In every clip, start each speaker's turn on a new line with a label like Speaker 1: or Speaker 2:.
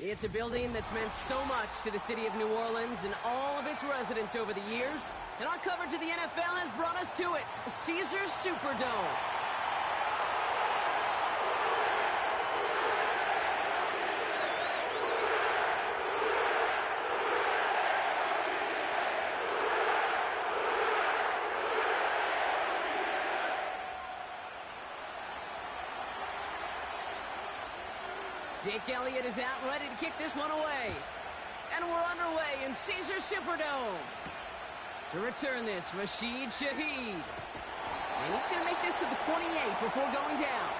Speaker 1: It's a building that's meant so much to the city of New Orleans and all of its residents over the years. And our coverage of the NFL has brought us to it, Caesars Superdome. Jake Elliott is out ready to kick this one away. And we're underway in Caesars Superdome. To return this, Rashid Shaheed. And he's going to make this to the 28 before going down.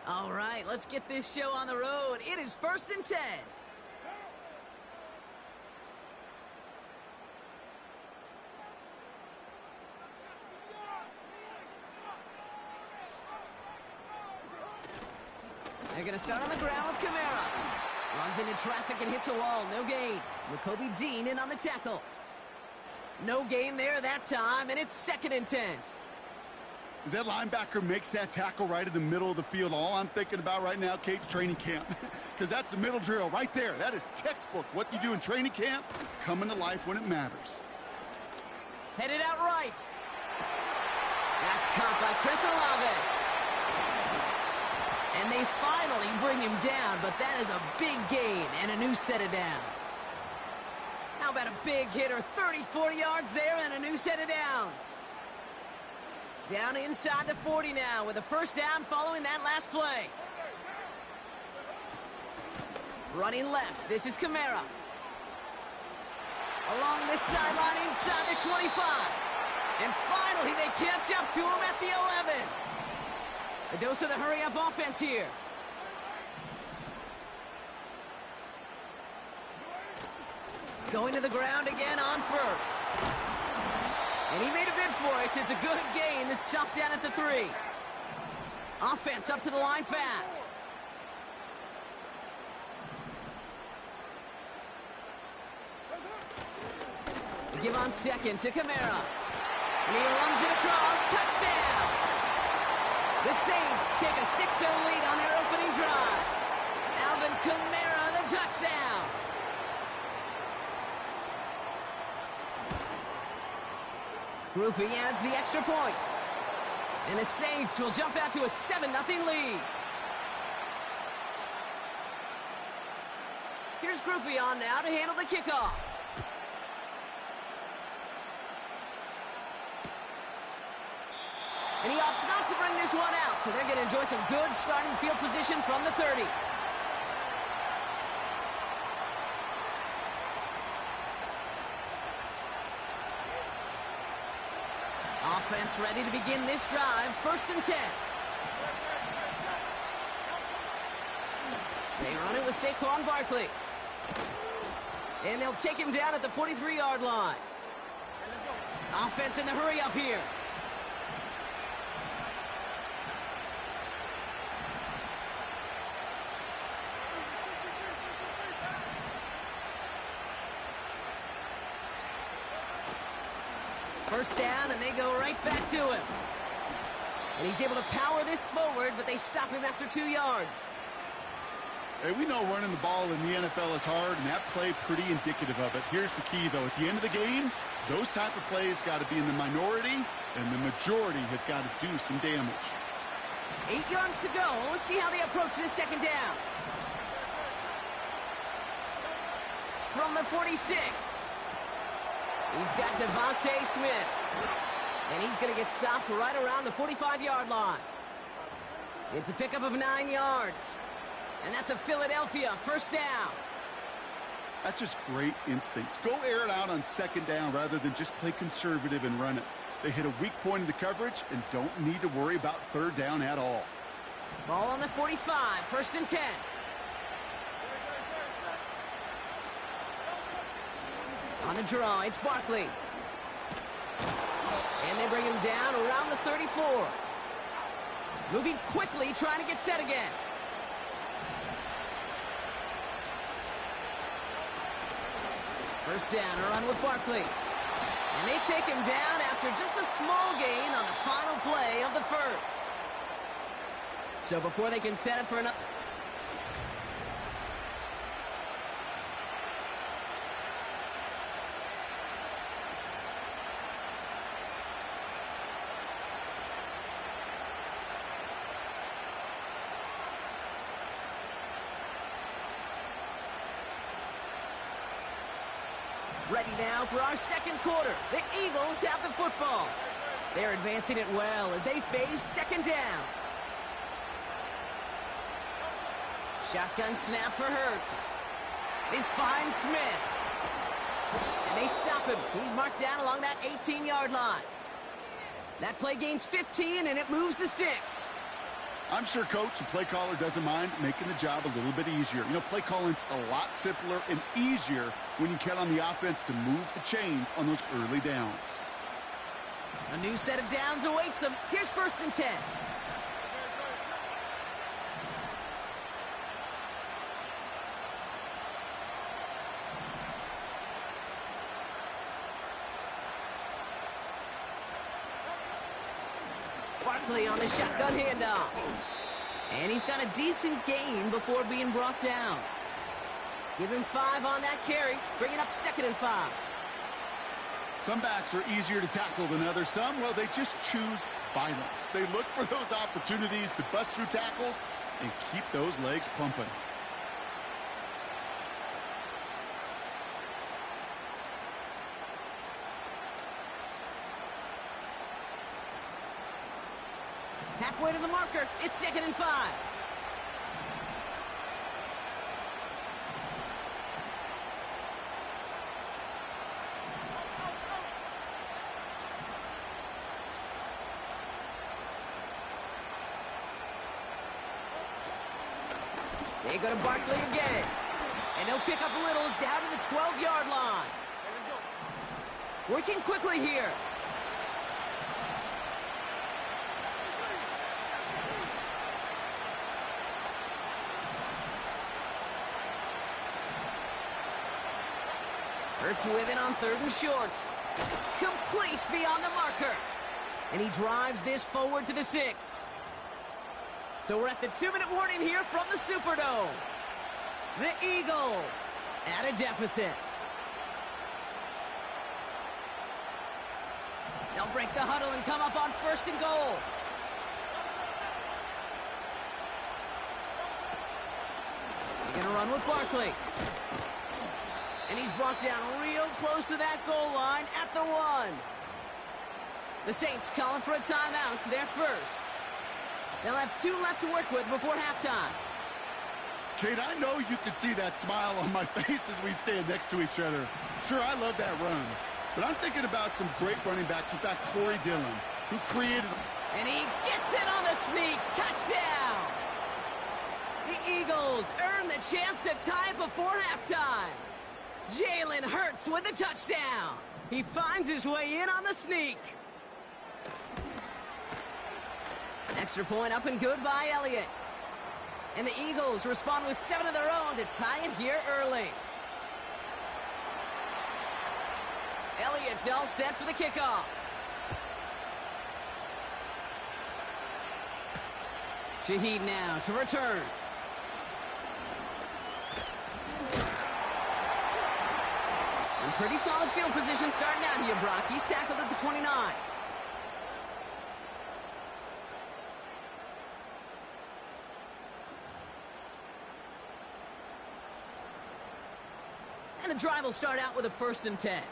Speaker 1: All right, let's get this show on the road. It is 1st and 10. They're going to start on the ground with Kamara. Runs into traffic and hits a wall. No gain. Jacoby Dean in on the tackle. No gain there that time, and it's 2nd and 10.
Speaker 2: As that linebacker makes that tackle right in the middle of the field, all I'm thinking about right now, Kate's training camp. Because that's the middle drill right there. That is textbook. What you do in training camp, coming to life when it matters.
Speaker 1: Headed out right. That's caught by Chris Olave. And they finally bring him down, but that is a big gain and a new set of downs. How about a big hitter, 30, 40 yards there and a new set of downs. Down inside the 40 now with a first down following that last play. Running left, this is Kamara. Along this sideline inside the 25. And finally they catch up to him at the 11. A dose of the hurry-up offense here. Going to the ground again on first. And he made a bid for it. It's a good gain that's stopped down at the 3. Offense up to the line fast. They give on second to Kamara. And he runs it across. Touchdown! The Saints take a 6-0 lead on their opening drive. Alvin Kamara, the touchdown. Groupie adds the extra point. And the Saints will jump out to a 7-0 lead. Here's Groupie on now to handle the kickoff. And he opts not to bring this one out, so they're going to enjoy some good starting field position from the 30. Offense ready to begin this drive. 1st and 10. They run it with Saquon Barkley. And they'll take him down at the 43-yard line. Offense in the hurry up here. First down, and they go right back to him. And he's able to power this forward, but they stop him after 2 yards.
Speaker 2: Hey, we know running the ball in the NFL is hard, and that play pretty indicative of it. Here's the key, though. At the end of the game, those type of plays got to be in the minority, and the majority have got to do some damage.
Speaker 1: 8 yards to go. Let's see how they approach this 2nd down. From the 46. He's got Devontae Smith. And he's going to get stopped right around the 45-yard line. It's a pickup of 9 yards. And that's a Philadelphia 1st down.
Speaker 2: That's just great instincts. Go air it out on 2nd down rather than just play conservative and run it. They hit a weak point in the coverage and don't need to worry about 3rd down at all.
Speaker 1: Ball on the 45, 1st and 10. On the draw, it's Barkley. And they bring him down around the 34. Moving quickly, trying to get set again. First down, a run with Barkley. And they take him down after just a small gain on the final play of the first. So before they can set it for another... Ready now for our second quarter. The Eagles have the football. They're advancing it well as they face second down. Shotgun snap for Hurts. This finds Smith. And they stop him. He's marked down along that 18-yard line. That play gains 15, and it moves the sticks.
Speaker 2: I'm sure coach and play caller doesn't mind making the job a little bit easier. You know, play calling's a lot simpler and easier when you count on the offense to move the chains on those early downs.
Speaker 1: A new set of downs awaits them. Here's 1st and 10. Barkley on the shotgun handoff. And he's got a decent gain before being brought down. Give him 5 on that carry, bringing up 2nd and 5.
Speaker 2: Some backs are easier to tackle than others. Some, well, they just choose violence. They look for those opportunities to bust through tackles and keep those legs pumping.
Speaker 1: Halfway to the marker, it's 2nd and 5. They go to Barkley again. And he'll pick up a little down to the 12-yard line. Working quickly here. Hurts with it on 3rd and short. Complete beyond the marker. And he drives this forward to the 6. So we're at the 2-minute warning here from the Superdome. The Eagles at a deficit. They'll break the huddle and come up on 1st and goal. They're going to run with Barkley. And he's brought down real close to that goal line at the 1. The Saints calling for a timeout. They're first. They'll have 2 left to work with before halftime.
Speaker 2: Kate, I know you can see that smile on my face as we stand next to each other. Sure, I love that run. But I'm thinking about some great running backs. In fact, Corey Dillon, who created...
Speaker 1: And he gets it on the sneak. Touchdown! The Eagles earn the chance to tie before halftime. Jalen Hurts with a touchdown. He finds his way in on the sneak. Extra point up and good by Elliott. And the Eagles respond with 7 of their own to tie it here early. Elliott's all set for the kickoff. Shaheed now to return. And pretty solid field position starting out here, Brock. He's tackled at the 29. And the drive will start out with a 1st and 10.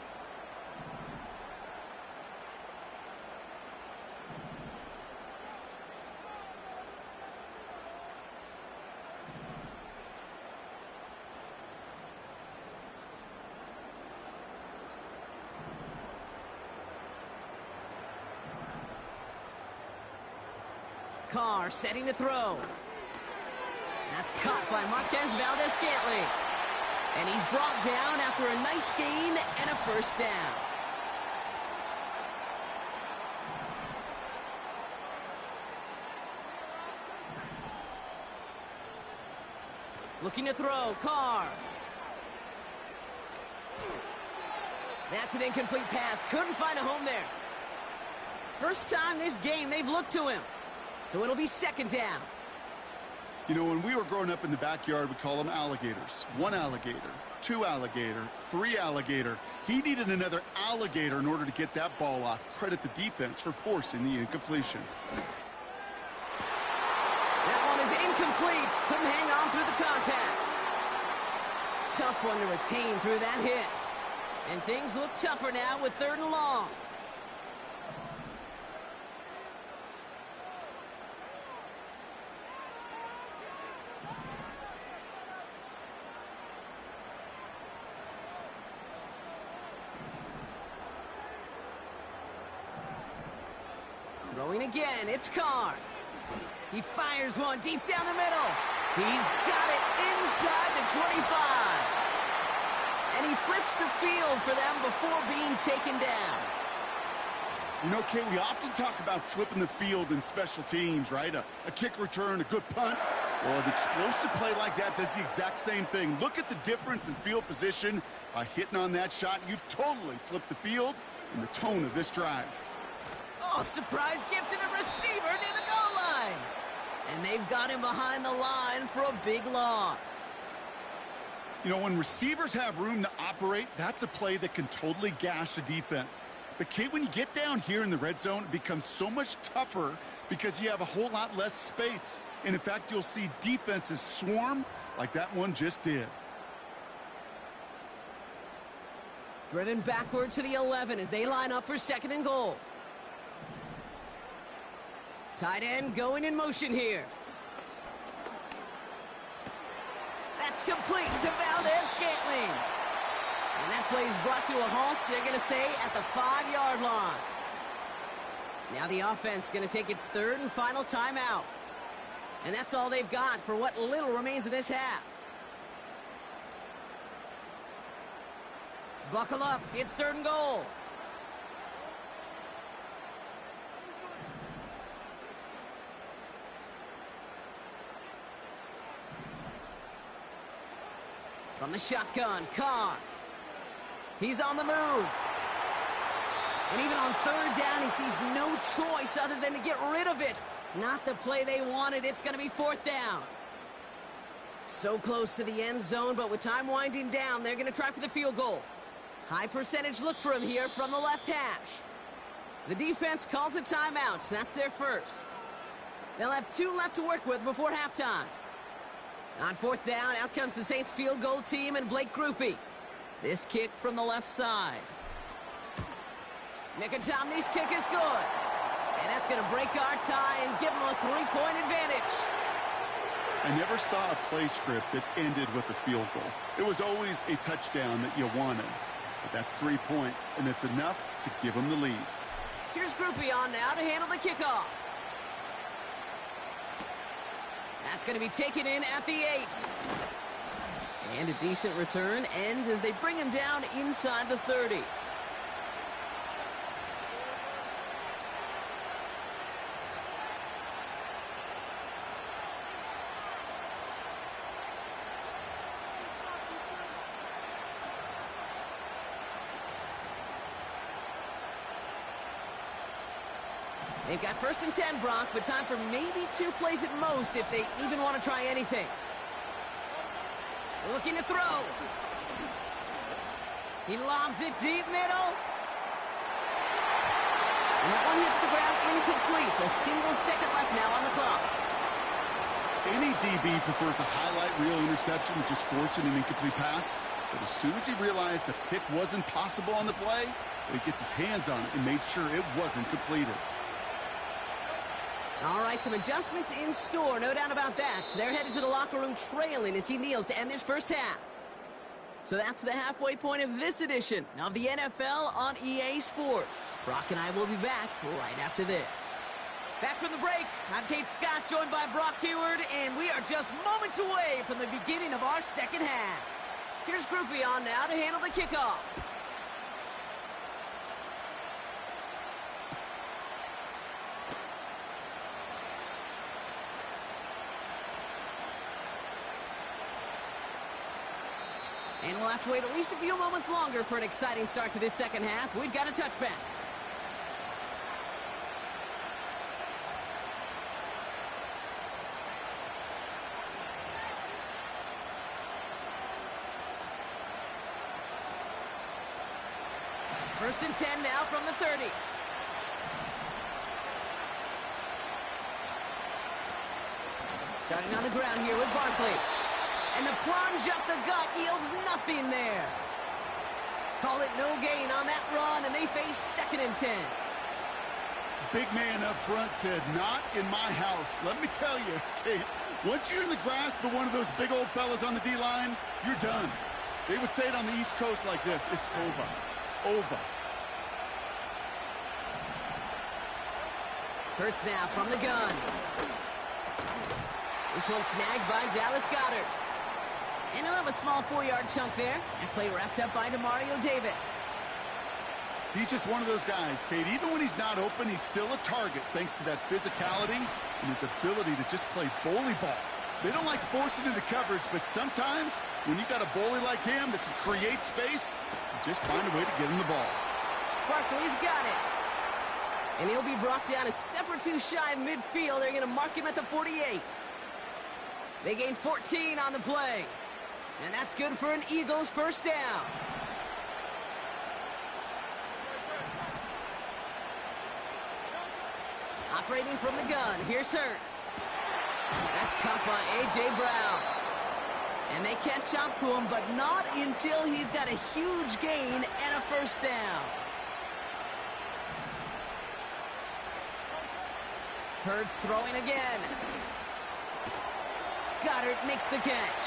Speaker 1: Carr setting to throw. That's caught by Marquez Valdez-Scantling. And he's brought down after a nice gain and a 1st down. Looking to throw, Carr. That's an incomplete pass. Couldn't find a home there. First time this game they've looked to him. So it'll be second down.
Speaker 2: You know, when we were growing up in the backyard, we call them alligators. 1 alligator, 2 alligator, 3 alligator. He needed another alligator in order to get that ball off. Credit the defense for forcing the incompletion.
Speaker 1: That one is incomplete. Couldn't hang on through the contact. Tough one to retain through that hit. And things look tougher now with 3rd and long. Throwing again, it's Carr. He fires one deep down the middle. He's got it inside the 25. And he flips the field for them before being taken down.
Speaker 2: You know, Kate, we often talk about flipping the field in special teams, right? A kick return, a good punt. Well, an explosive play like that does the exact same thing. Look at the difference in field position. By hitting on that shot, you've totally flipped the field and the tone of this drive.
Speaker 1: Oh, surprise gift to the receiver near the goal line. And they've got him behind the line for a big loss.
Speaker 2: You know, when receivers have room to operate, that's a play that can totally gash a defense. But, Kate, when you get down here in the red zone, it becomes so much tougher because you have a whole lot less space. And, in fact, you'll see defenses swarm like that one just did.
Speaker 1: Threading backward to the 11 as they line up for 2nd and goal. Tight end going in motion here. That's complete to Valdez-Scantling. And that play is brought to a halt, they're going to say, at the 5-yard line. Now the offense going to take its 3rd and final timeout. And that's all they've got for what little remains of this half. Buckle up, it's 3rd and goal. From the shotgun, Carr. He's on the move. And even on 3rd down, he sees no choice other than to get rid of it. Not the play they wanted. It's going to be 4th down. So close to the end zone, but with time winding down, they're going to try for the field goal. High percentage look for him here from the left hash. The defense calls a timeout. That's their first. They'll have 2 left to work with before halftime. On 4th down, out comes the Saints field goal team and Blake Grupe. This kick from the left side. Nicotomney's kick is good. And that's going to break our tie and give them a 3-point advantage.
Speaker 2: I never saw a play script that ended with a field goal. It was always a touchdown that you wanted. But that's 3 points, and it's enough to give them the lead.
Speaker 1: Here's Grupe on now to handle the kickoff. That's going to be taken in at the 8. And a decent return ends as they bring him down inside the 30. They've got 1st and 10, Brock, but time for maybe 2 plays at most if they even want to try anything. Looking to throw. He lobs it deep middle. And that one hits the ground incomplete. A single second left now on the clock.
Speaker 2: Any DB prefers a highlight reel interception to just forcing an incomplete pass. But as soon as he realized a pick wasn't possible on the play, he gets his hands on it and made sure it wasn't completed.
Speaker 1: All right, some adjustments in store, no doubt about that. They're headed to the locker room trailing as he kneels to end this first half. So that's the halfway point of this edition of the NFL on EA Sports. Brock and I will be back right after this. Back from the break, I'm Kate Scott, joined by Brock Heward, and we are just moments away from the beginning of our second half. Here's Grupe on now to handle the kickoff. And we'll have to wait at least a few moments longer for an exciting start to this second half. We've got a touchback. First and 10 now from the 30. Starting on the ground here with Barkley. And the plunge up the gut yields nothing there. Call it no gain on that run, and they face second and 10.
Speaker 2: Big man up front said, not in my house. Let me tell you, Kate, once you're in the grasp of one of those big old fellas on the D-line, you're done. They would say it on the East Coast like this, it's over. Over.
Speaker 1: Hurts now from the gun. This one snagged by Dallas Goedert. And he'll have a small 4-yard chunk there. That play wrapped up by Demario Davis.
Speaker 2: He's just one of those guys, Kate. Even when he's not open, he's still a target thanks to that physicality and his ability to just play bully ball. They don't like forcing into coverage, but sometimes when you got a bully like him that can create space, you just find a way to get him the ball.
Speaker 1: Barkley's got it. And he'll be brought down a step or two shy of midfield. They're going to mark him at the 48. They gain 14 on the play. And that's good for an Eagles first down. Operating from the gun, here's Hurts. That's caught by A.J. Brown. And they catch up to him, but not until he's got a huge gain and a first down. Hurts throwing again. Goedert makes the catch.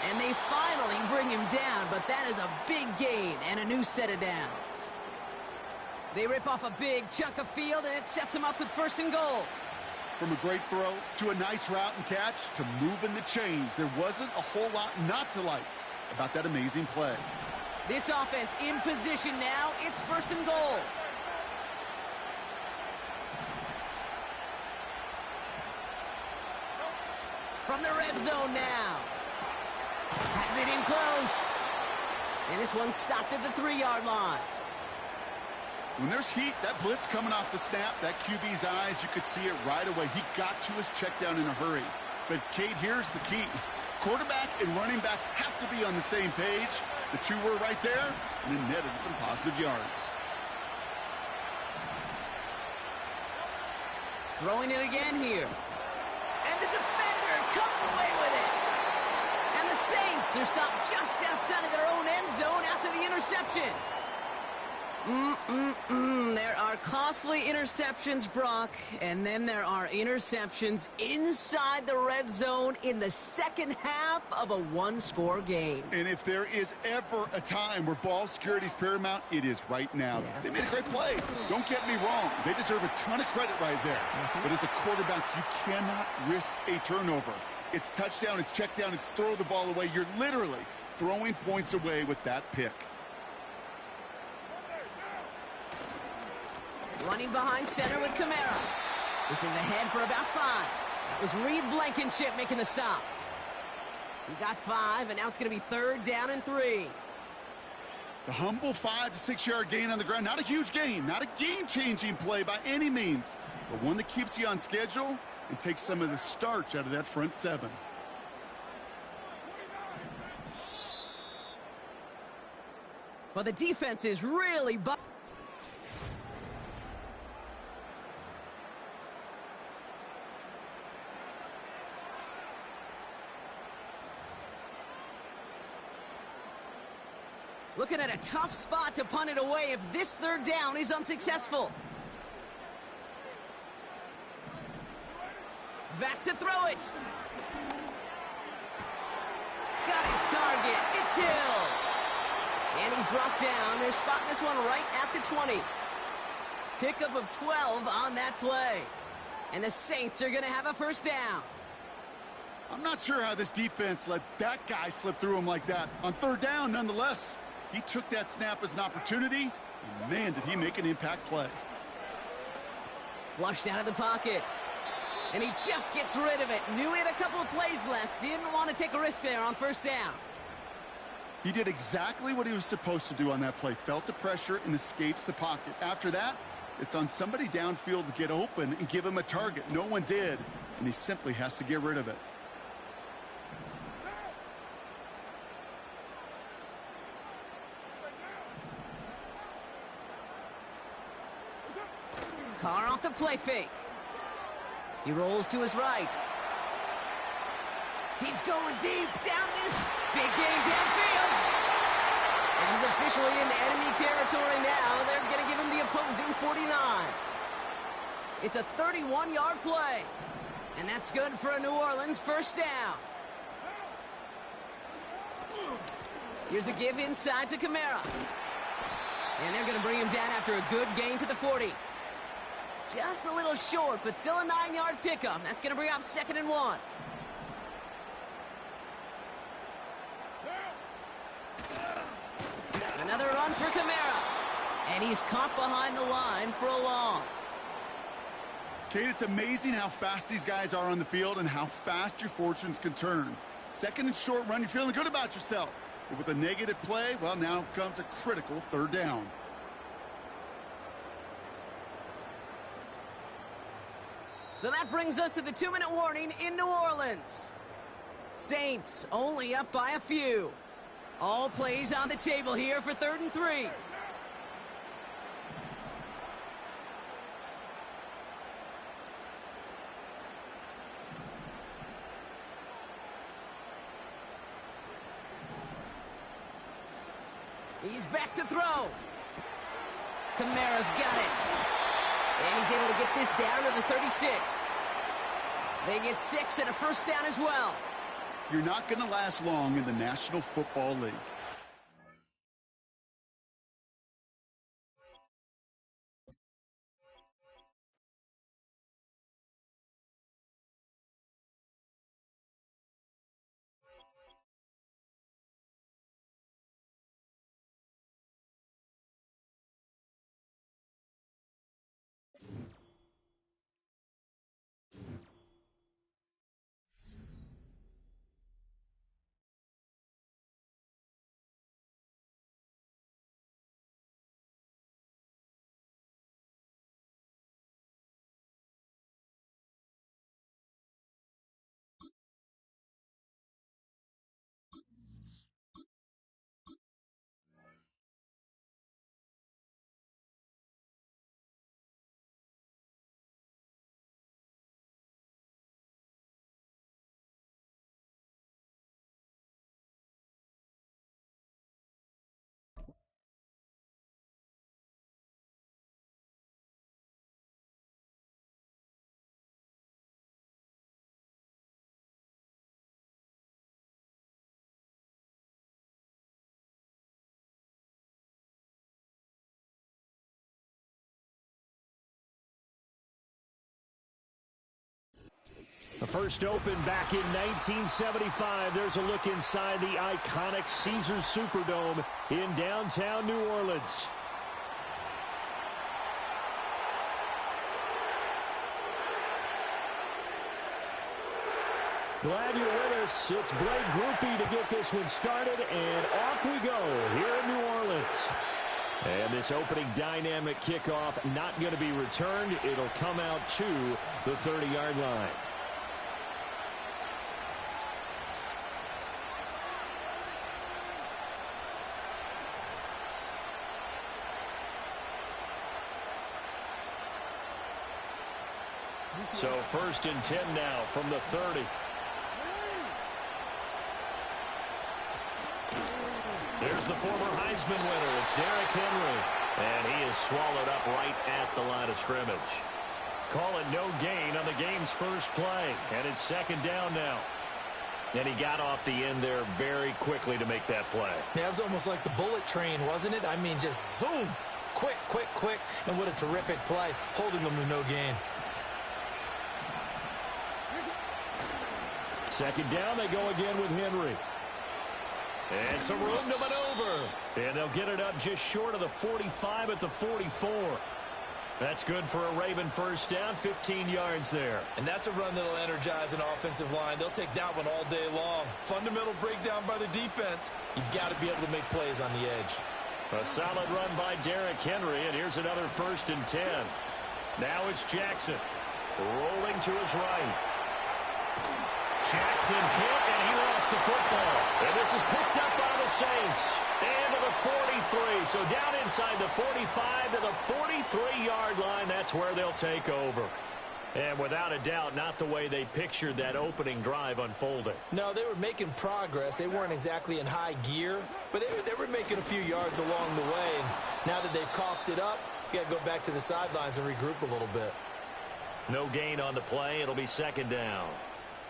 Speaker 1: And they finally bring him down, but that is a big gain and a new set of downs. They rip off a big chunk of field, and it sets them up with first and goal.
Speaker 2: From a great throw to a nice route and catch to moving the chains, there wasn't a whole lot not to like about that amazing play.
Speaker 1: This offense in position now. It's first and goal. From the red zone now. Has it in close. And this one's stopped at the 3-yard line.
Speaker 2: When there's heat, that blitz coming off the snap, that QB's eyes, you could see it right away. He got to his check down in a hurry. But, Kate, here's the key. Quarterback and running back have to be on the same page. The two were right there, and it netted some positive yards.
Speaker 1: Throwing it again here. And the defender comes away with it. And the Saints are stopped just outside of their own end zone after the interception. There are costly interceptions, Brock, and then there are interceptions inside the red zone in the second half of a one-score game.
Speaker 2: And if there is ever a time where ball security is paramount, it is right now. Yeah. They made a great play. Don't get me wrong. They deserve a ton of credit right there. But as a quarterback, you cannot risk a turnover. It's touchdown, it's check down, it's throw the ball away. You're literally throwing points away with that pick.
Speaker 1: Running behind center with Kamara. This is ahead for about 5. That was Reed Blankenship making the stop. He got 5, and now it's going to be 3rd down and 3.
Speaker 2: The humble 5 to 6 yard gain on the ground. Not a huge gain, not a game-changing play by any means, but one that keeps you on schedule and takes some of the starch out of that front 7.
Speaker 1: Well, the defense is really... Looking at a tough spot to punt it away if this 3rd down is unsuccessful. Back to throw it. Got his target. It's Hill. And he's brought down. They're spotting this one right at the 20. Pickup of 12 on that play. And the Saints are going to have a first down.
Speaker 2: I'm not sure how this defense let that guy slip through him like that. On 3rd down, nonetheless. He took that snap as an opportunity, and man, did he make an impact play.
Speaker 1: Flushed out of the pocket. And he just gets rid of it. Knew he had a couple of plays left. Didn't want to take a risk there on first down.
Speaker 2: He did exactly what he was supposed to do on that play. Felt the pressure and escapes the pocket. After that, it's on somebody downfield to get open and give him a target. No one did, and he simply has to get rid of it.
Speaker 1: Carr off the play fake. He rolls to his right. He's going deep down this big game downfield. And he's officially in enemy territory now. They're going to give him the opposing 49. It's a 31-yard play. And that's good for a New Orleans first down. Here's a give inside to Kamara. And they're going to bring him down after a good gain to the 40. Just a little short, but still a 9-yard pickup. That's going to bring up 2nd and 1. Another run for Kamara. And he's caught behind the line for a loss.
Speaker 2: Kate, it's amazing how fast these guys are on the field and how fast your fortunes can turn. 2nd and short run, you're feeling good about yourself. But with a negative play, well, now comes a critical 3rd down.
Speaker 1: So that brings us to the 2-minute warning in New Orleans. Saints only up by a few. All plays on the table here for 3rd and 3. He's back to throw. Kamara's got it. And he's able to get this down to the 36. They get 6 and a first down as well.
Speaker 2: You're not going to last long in the National Football League.
Speaker 3: The first open back in 1975. There's a look inside the iconic Caesars Superdome in downtown New Orleans. Glad you're with us. It's Blake Groupie to get this one started, and off we go here in New Orleans. And this opening dynamic kickoff not going to be returned. It'll come out to the 30-yard line. So 1st and 10 now from the 30. There's the former Heisman winner. It's Derrick Henry. And he is swallowed up right at the line of scrimmage. Call it no gain on the game's first play. And it's 2nd down now. And he got off the end there very quickly to make that play.
Speaker 4: Yeah, it was almost like the bullet train, wasn't it? I mean, just zoom. Quick, quick, quick. And what a terrific play, holding them to no gain.
Speaker 3: 2nd down, they go again with Henry. And some room to maneuver. And they'll get it up just short of the 45 at the 44. That's good for a Raven first down, 15 yards there.
Speaker 4: And that's a run that'll energize an offensive line. They'll take that one all day long. Fundamental breakdown by the defense. You've got to be able to make plays on the edge.
Speaker 3: A solid run by Derrick Henry, and here's another 1st and 10. Now it's Jackson, rolling to his right. Jackson hit, and he lost the football. And this is picked up by the Saints. And to the 43. So down inside the 45 to the 43-yard line. That's where they'll take over. And without a doubt, not the way they pictured that opening drive unfolding.
Speaker 4: No, they were making progress. They weren't exactly in high gear, but they were making a few yards along the way. And now that they've coughed it up, you got to go back to the sidelines and regroup a little bit.
Speaker 3: No gain on the play. It'll be 2nd down.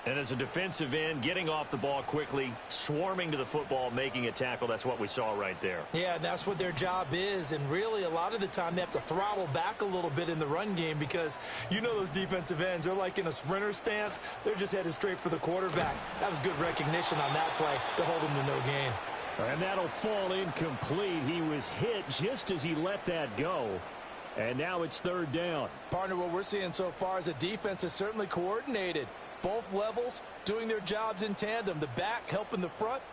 Speaker 3: And as a defensive end, getting off the ball quickly, swarming to the football, making a tackle, that's what we saw right there.
Speaker 4: Yeah, that's what their job is. And really, a lot of the time, they have to throttle back a little bit in the run game because you know those defensive ends, they're like in a sprinter stance. They're just headed straight for the quarterback. That was good recognition on that play to hold them to no gain.
Speaker 3: And that'll fall incomplete. He was hit just as he let that go. And now it's 3rd down.
Speaker 4: Partner, what we're seeing so far is the defense is certainly coordinated. Both levels doing their jobs in tandem. The back helping the front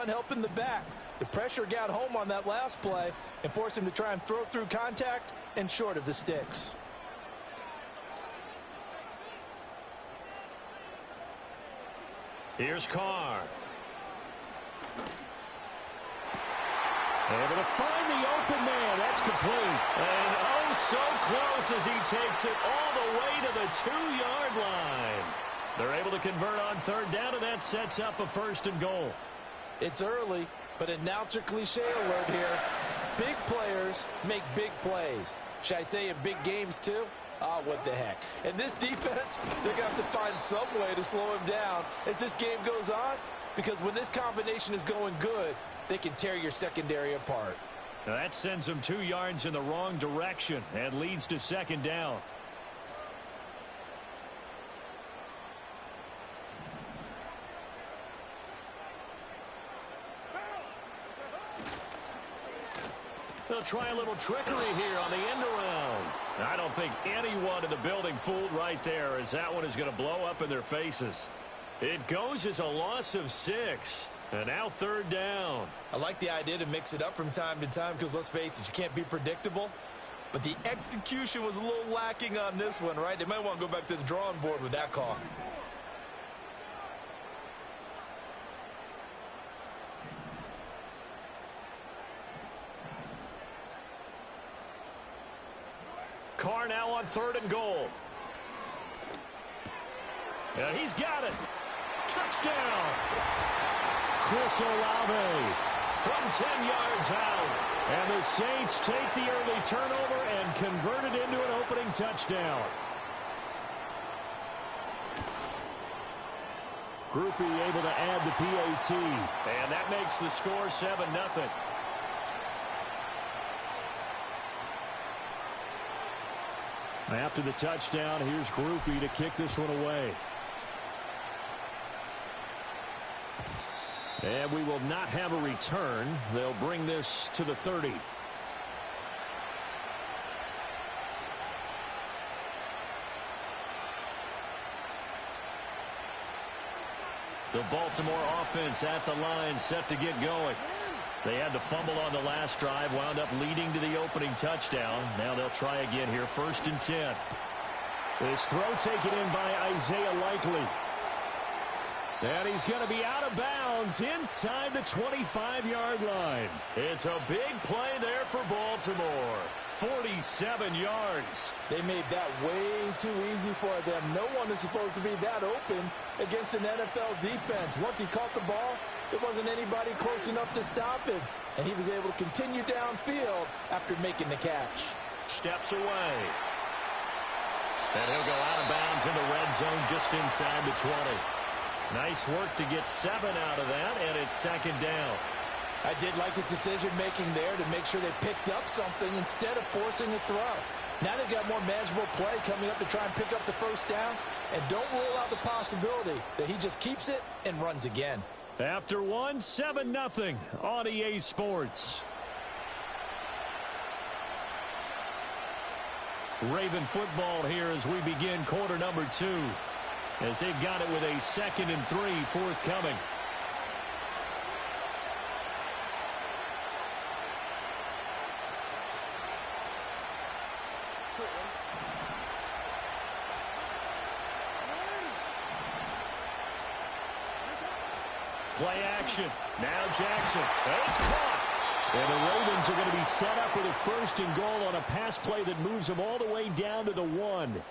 Speaker 4: helping the back. The pressure got home on that last play and forced him to try and throw through contact and short of the sticks.
Speaker 3: Here's Carr. Able to find the open man. That's complete. And oh, so close as he takes it all the way to the 2-yard line. They're able to convert on 3rd down, and that sets up a 1st and goal.
Speaker 4: It's early, but announcer cliche alert here. Big players make big plays. Should I say in big games too? What the heck. And this defense, they're going to have to find some way to slow him down as this game goes on, because when this combination is going good, they can tear your secondary apart.
Speaker 3: Now that sends them 2 yards in the wrong direction and leads to 2nd down. They'll try a little trickery here on the end around. I don't think anyone in the building fooled right there, as that one is going to blow up in their faces. It goes as a loss of 6. And now 3rd down.
Speaker 4: I like the idea to mix it up from time to time because, let's face it, you can't be predictable. But the execution was a little lacking on this one, right? They might want to go back to the drawing board with that call.
Speaker 3: Carr now on 3rd and goal. And he's got it. Touchdown. Chris Olave from 10 yards out. And the Saints take the early turnover and convert it into an opening touchdown. Groupie able to add the PAT. And that makes the score 7-0. After the touchdown, here's Groupie to kick this one away. And we will not have a return. They'll bring this to the 30. The Baltimore offense at the line, set to get going. They had to fumble on the last drive, wound up leading to the opening touchdown. Now they'll try again here, 1st and 10. This throw taken in by Isaiah Likely. And he's going to be out of bounds inside the 25-yard line. It's a big play there for Baltimore. 47 yards.
Speaker 4: They made that way too easy for them. No one is supposed to be that open against an NFL defense. Once he caught the ball, there wasn't anybody close enough to stop him. And he was able to continue downfield after making the catch.
Speaker 3: Steps away. And he'll go out of bounds in the red zone just inside the 20. Nice work to get 7 out of that, and it's 2nd down.
Speaker 4: I did like his decision-making there to make sure they picked up something instead of forcing a throw. Now they've got more manageable play coming up to try and pick up the 1st down, and don't rule out the possibility that he just keeps it and runs again.
Speaker 3: After one, 7-0 on EA Sports. Raven football here as we begin quarter number 2. As they've got it with a 2nd and 3 forthcoming. Play action. Now Jackson. It's caught. And the Ravens are going to be set up with a 1st and goal on a pass play that moves them all the way down to the 1.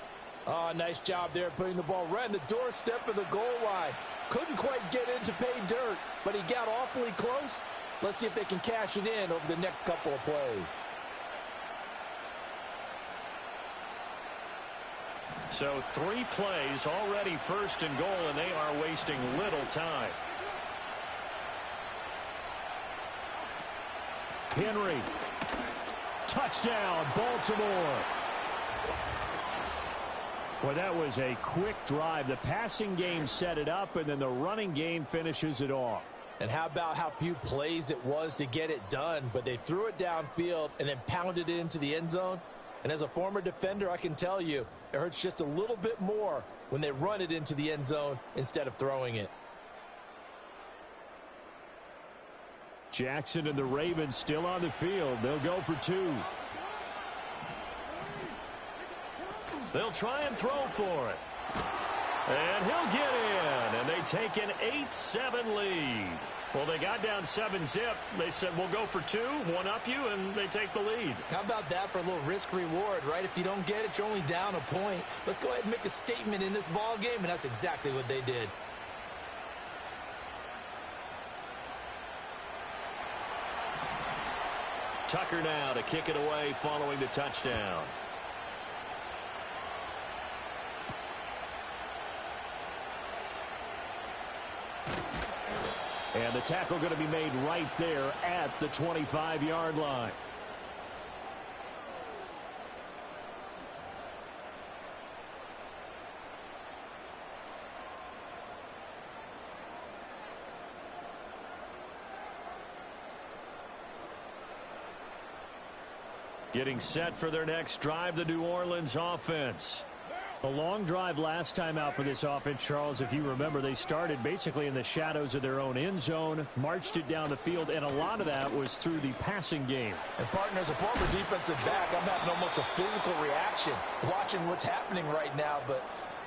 Speaker 4: Oh, nice job there putting the ball right in the doorstep of the goal line. Couldn't quite get in to pay dirt, but he got awfully close. Let's see if they can cash it in over the next couple of plays.
Speaker 3: So 3 plays already 1st and goal, and they are wasting little time. Henry. Touchdown, Baltimore. Well, that was a quick drive. The passing game set it up, and then the running game finishes it off.
Speaker 4: And how about how few plays it was to get it done, but they threw it downfield and then pounded it into the end zone. And as a former defender, I can tell you, it hurts just a little bit more when they run it into the end zone instead of throwing it.
Speaker 3: Jackson and the Ravens still on the field. They'll go for 2. They'll try and throw for it. And he'll get in. And they take an 8-7 lead. Well, they got down 7-zip. They said, we'll go for 2, one up you, and they take the lead.
Speaker 4: How about that for a little risk-reward, right? If you don't get it, you're only down a point. Let's go ahead and make a statement in this ball game, and that's exactly what they did.
Speaker 3: Tucker now to kick it away following the touchdown. And the tackle going to be made right there at the 25-yard line. Getting set for their next drive, the New Orleans offense. A long drive last time out for this offense, Charles. If you remember, they started basically in the shadows of their own end zone, marched it down the field, and a lot of that was through the passing game.
Speaker 4: And, partner, as a former defensive back, I'm having almost a physical reaction watching what's happening right now. But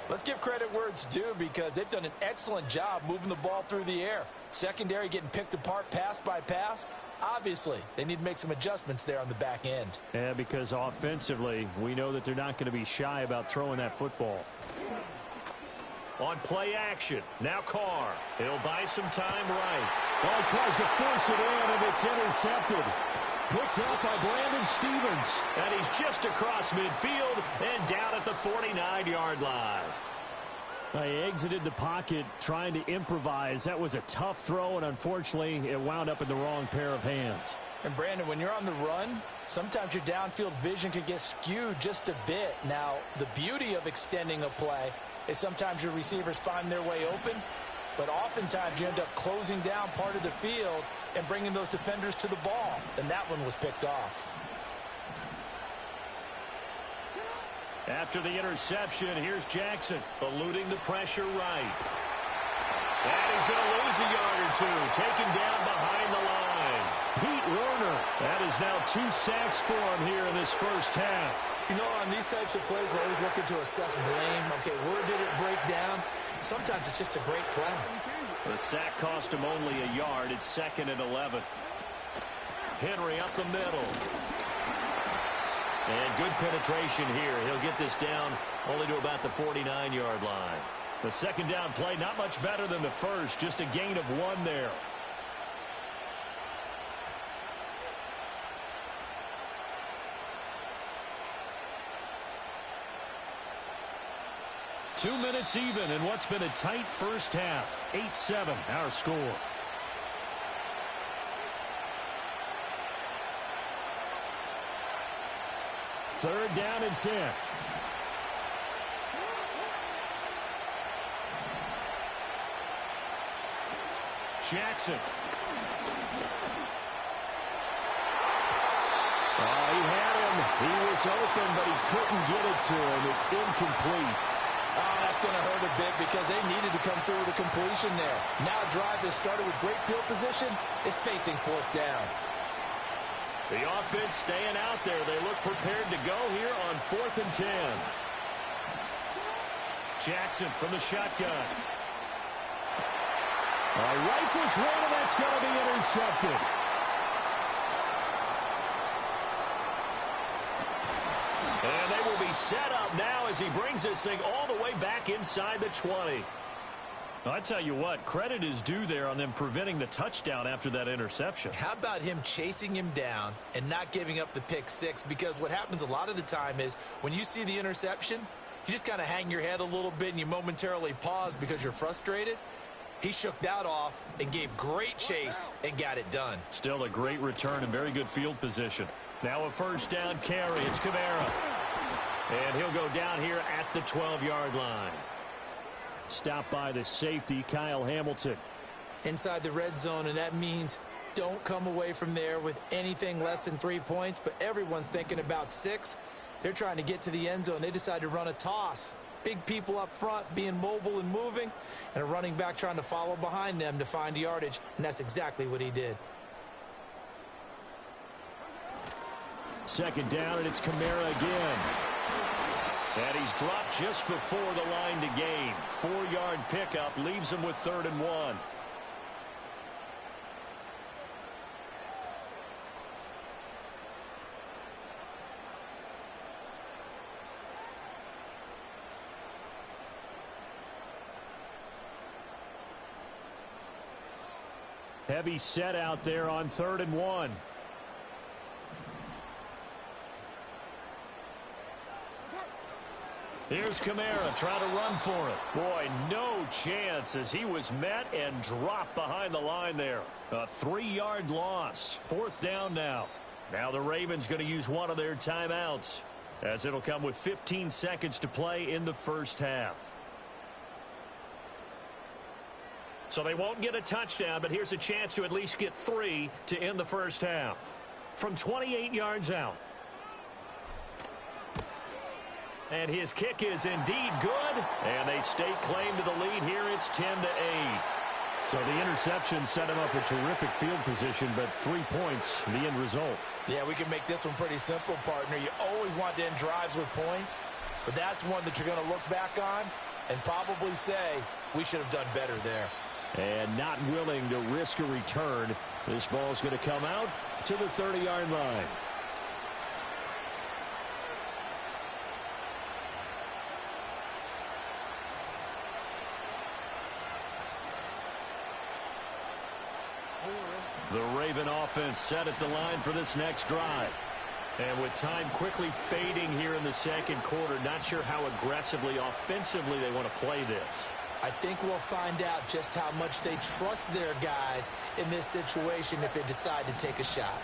Speaker 4: let's give credit where it's due because they've done an excellent job moving the ball through the air. Secondary getting picked apart pass by pass. Obviously, they need to make some adjustments there on the back end.
Speaker 3: Yeah, because offensively, we know that they're not going to be shy about throwing that football. On play action, now Carr. He'll buy some time right.
Speaker 4: Well, he tries to force it in, and it's intercepted.
Speaker 3: Picked up by Brandon Stevens. And he's just across midfield and down at the 49-yard line. He exited the pocket trying to improvise. That was a tough throw, and unfortunately, it wound up in the wrong pair of hands.
Speaker 4: And, Brandon, when you're on the run, sometimes your downfield vision can get skewed just a bit. Now, the beauty of extending a play is sometimes your receivers find their way open, but oftentimes you end up closing down part of the field and bringing those defenders to the ball, and that one was picked off.
Speaker 3: After the interception, here's Jackson, eluding the pressure right. And he's going to lose a yard or 2, taken down behind the line. Pete Werner, that is now 2 sacks for him here in this first half.
Speaker 4: You know, on these types of plays, we're always looking to assess blame. Okay, where did it break down? Sometimes it's just a great play.
Speaker 3: The sack cost him only a yard. It's 2nd and 11. Henry up the middle. And good penetration here. He'll get this down only to about the 49-yard line. The second down play, not much better than the first, just a gain of 1 there. Two minutes even in what's been a tight first half. 8-7, our score. Third down and 10. Jackson. Oh, he had him. He was was open, but he couldn't get it to him. It's incomplete.
Speaker 4: Oh, that's going to hurt a bit because they needed to come through with a completion there. Now a drive that started with great field position is facing fourth down.
Speaker 3: The offense staying out there. They look prepared to go here on 4th and 10. Jackson from the shotgun. Rifles one, and that's going to be intercepted. And they will be set up now as he brings this thing all the way back inside the 20. I tell you what, credit is due there on them preventing the touchdown after that interception.
Speaker 4: How about him chasing him down and not giving up the pick six? Because what happens a lot of the time is when you see the interception, you just kind of hang your head a little bit and you momentarily pause because you're frustrated. He shook that off and gave great chase and got it done.
Speaker 3: Still a great return and very good field position. Now a first down carry. It's Kamara. And he'll go down here at the 12-yard line. Stopped by the safety, Kyle Hamilton.
Speaker 4: Inside the red zone, and that means don't come away from there with anything less than 3 points, but everyone's thinking about 6. They're trying to get to the end zone. They decide to run a toss. Big people up front being mobile and moving, and a running back trying to follow behind them to find yardage, and that's exactly what he did.
Speaker 3: Second down, and it's Kamara again. And he's dropped just before the line to gain. 4-yard pickup leaves him with 3rd and 1. Heavy set out there on 3rd and 1. Here's Kamara trying to run for it. Boy, no chance as he was met and dropped behind the line there. A 3-yard loss. 4th down now. Now the Ravens going to use one of their timeouts as it'll come with 15 seconds to play in the first half. So they won't get a touchdown, but here's a chance to at least get 3 to end the first half. From 28 yards out. And his kick is indeed good. And they stake claim to the lead here. It's 10-8. So the interception set him up a terrific field position, but 3 points, the end result.
Speaker 4: Yeah, we can make this one pretty simple, partner. You always want to end drives with points, but that's one that you're going to look back on and probably say we should have done better there.
Speaker 3: And not willing to risk a return. This ball's going to come out to the 30-yard line. The Raven offense set at the line for this next drive. And with time quickly fading here in the second quarter, not sure how aggressively, offensively they want to play this.
Speaker 4: I think we'll find out just how much they trust their guys in this situation if they decide to take a shot.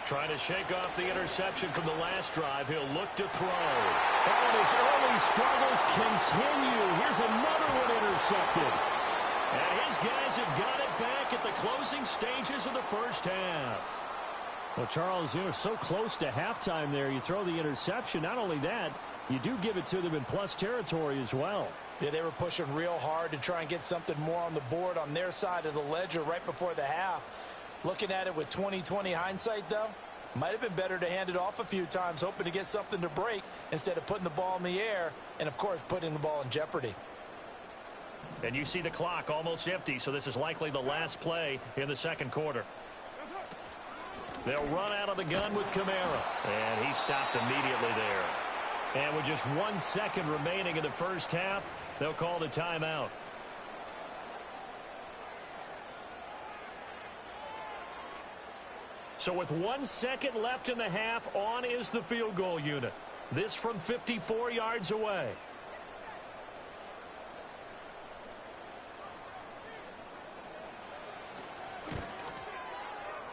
Speaker 3: Trying to shake off the interception from the last drive. He'll look to throw. And his early struggles continue. Here's another one intercepted. And his guys have got it back at the closing stages of the first half.
Speaker 5: Well, Charles, you're so close to halftime there. You throw the interception. Not only that, you do give it to them in plus territory as well.
Speaker 4: Yeah, they were pushing real hard to try and get something more on the board on their side of the ledger right before the half. Looking at it with 20/20 hindsight, though, might have been better to hand it off a few times, hoping to get something to break instead of putting the ball in the air and, of course, putting the ball in jeopardy.
Speaker 3: And you see the clock almost empty, so this is likely the last play in the second quarter. They'll run out of the gun with Kamara. And he stopped immediately there. And with just 1 second remaining in the first half, they'll call the timeout. So with 1 second left in the half, on is the field goal unit. This from 54 yards away.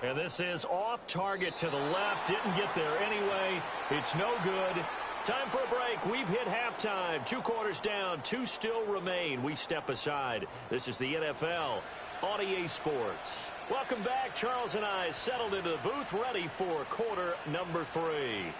Speaker 3: And this is off target to the left. Didn't get there anyway. It's no good. Time for a break. We've hit halftime. 2 quarters down. 2 still remain. We step aside. This is the NFL on EA Sports. Welcome back. Charles and I settled into the booth ready for quarter number 3.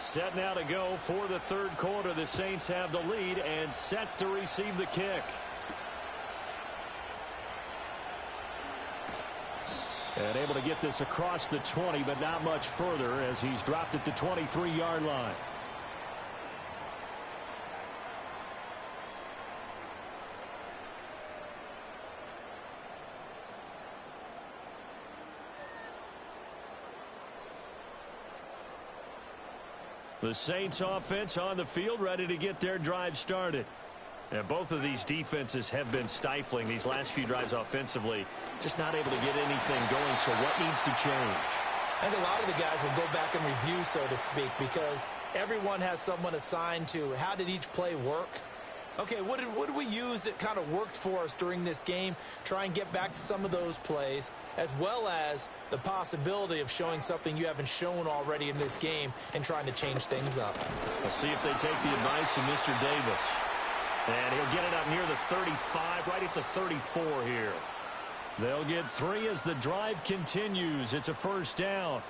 Speaker 3: Set now to go for the third quarter. The Saints have the lead and set to receive the kick. And able to get this across the 20, but not much further as he's dropped at the 23-yard line. The Saints offense on the field, ready to get their drive started. And both of these defenses have been stifling these last few drives offensively. Just not able to get anything going, so what needs to change?
Speaker 4: I think a lot of the guys will go back and review, so to speak, because everyone has someone assigned to how did each play work. Okay, what did we use that kind of worked for us during this game? Try and get back to some of those plays, as well as the possibility of showing something you haven't shown already in this game and trying to change things up.
Speaker 3: We'll see if they take the advice of Mr. Davis. And he'll get it up near the 35, right at the 34 here. They'll get 3 as the drive continues. It's a first down.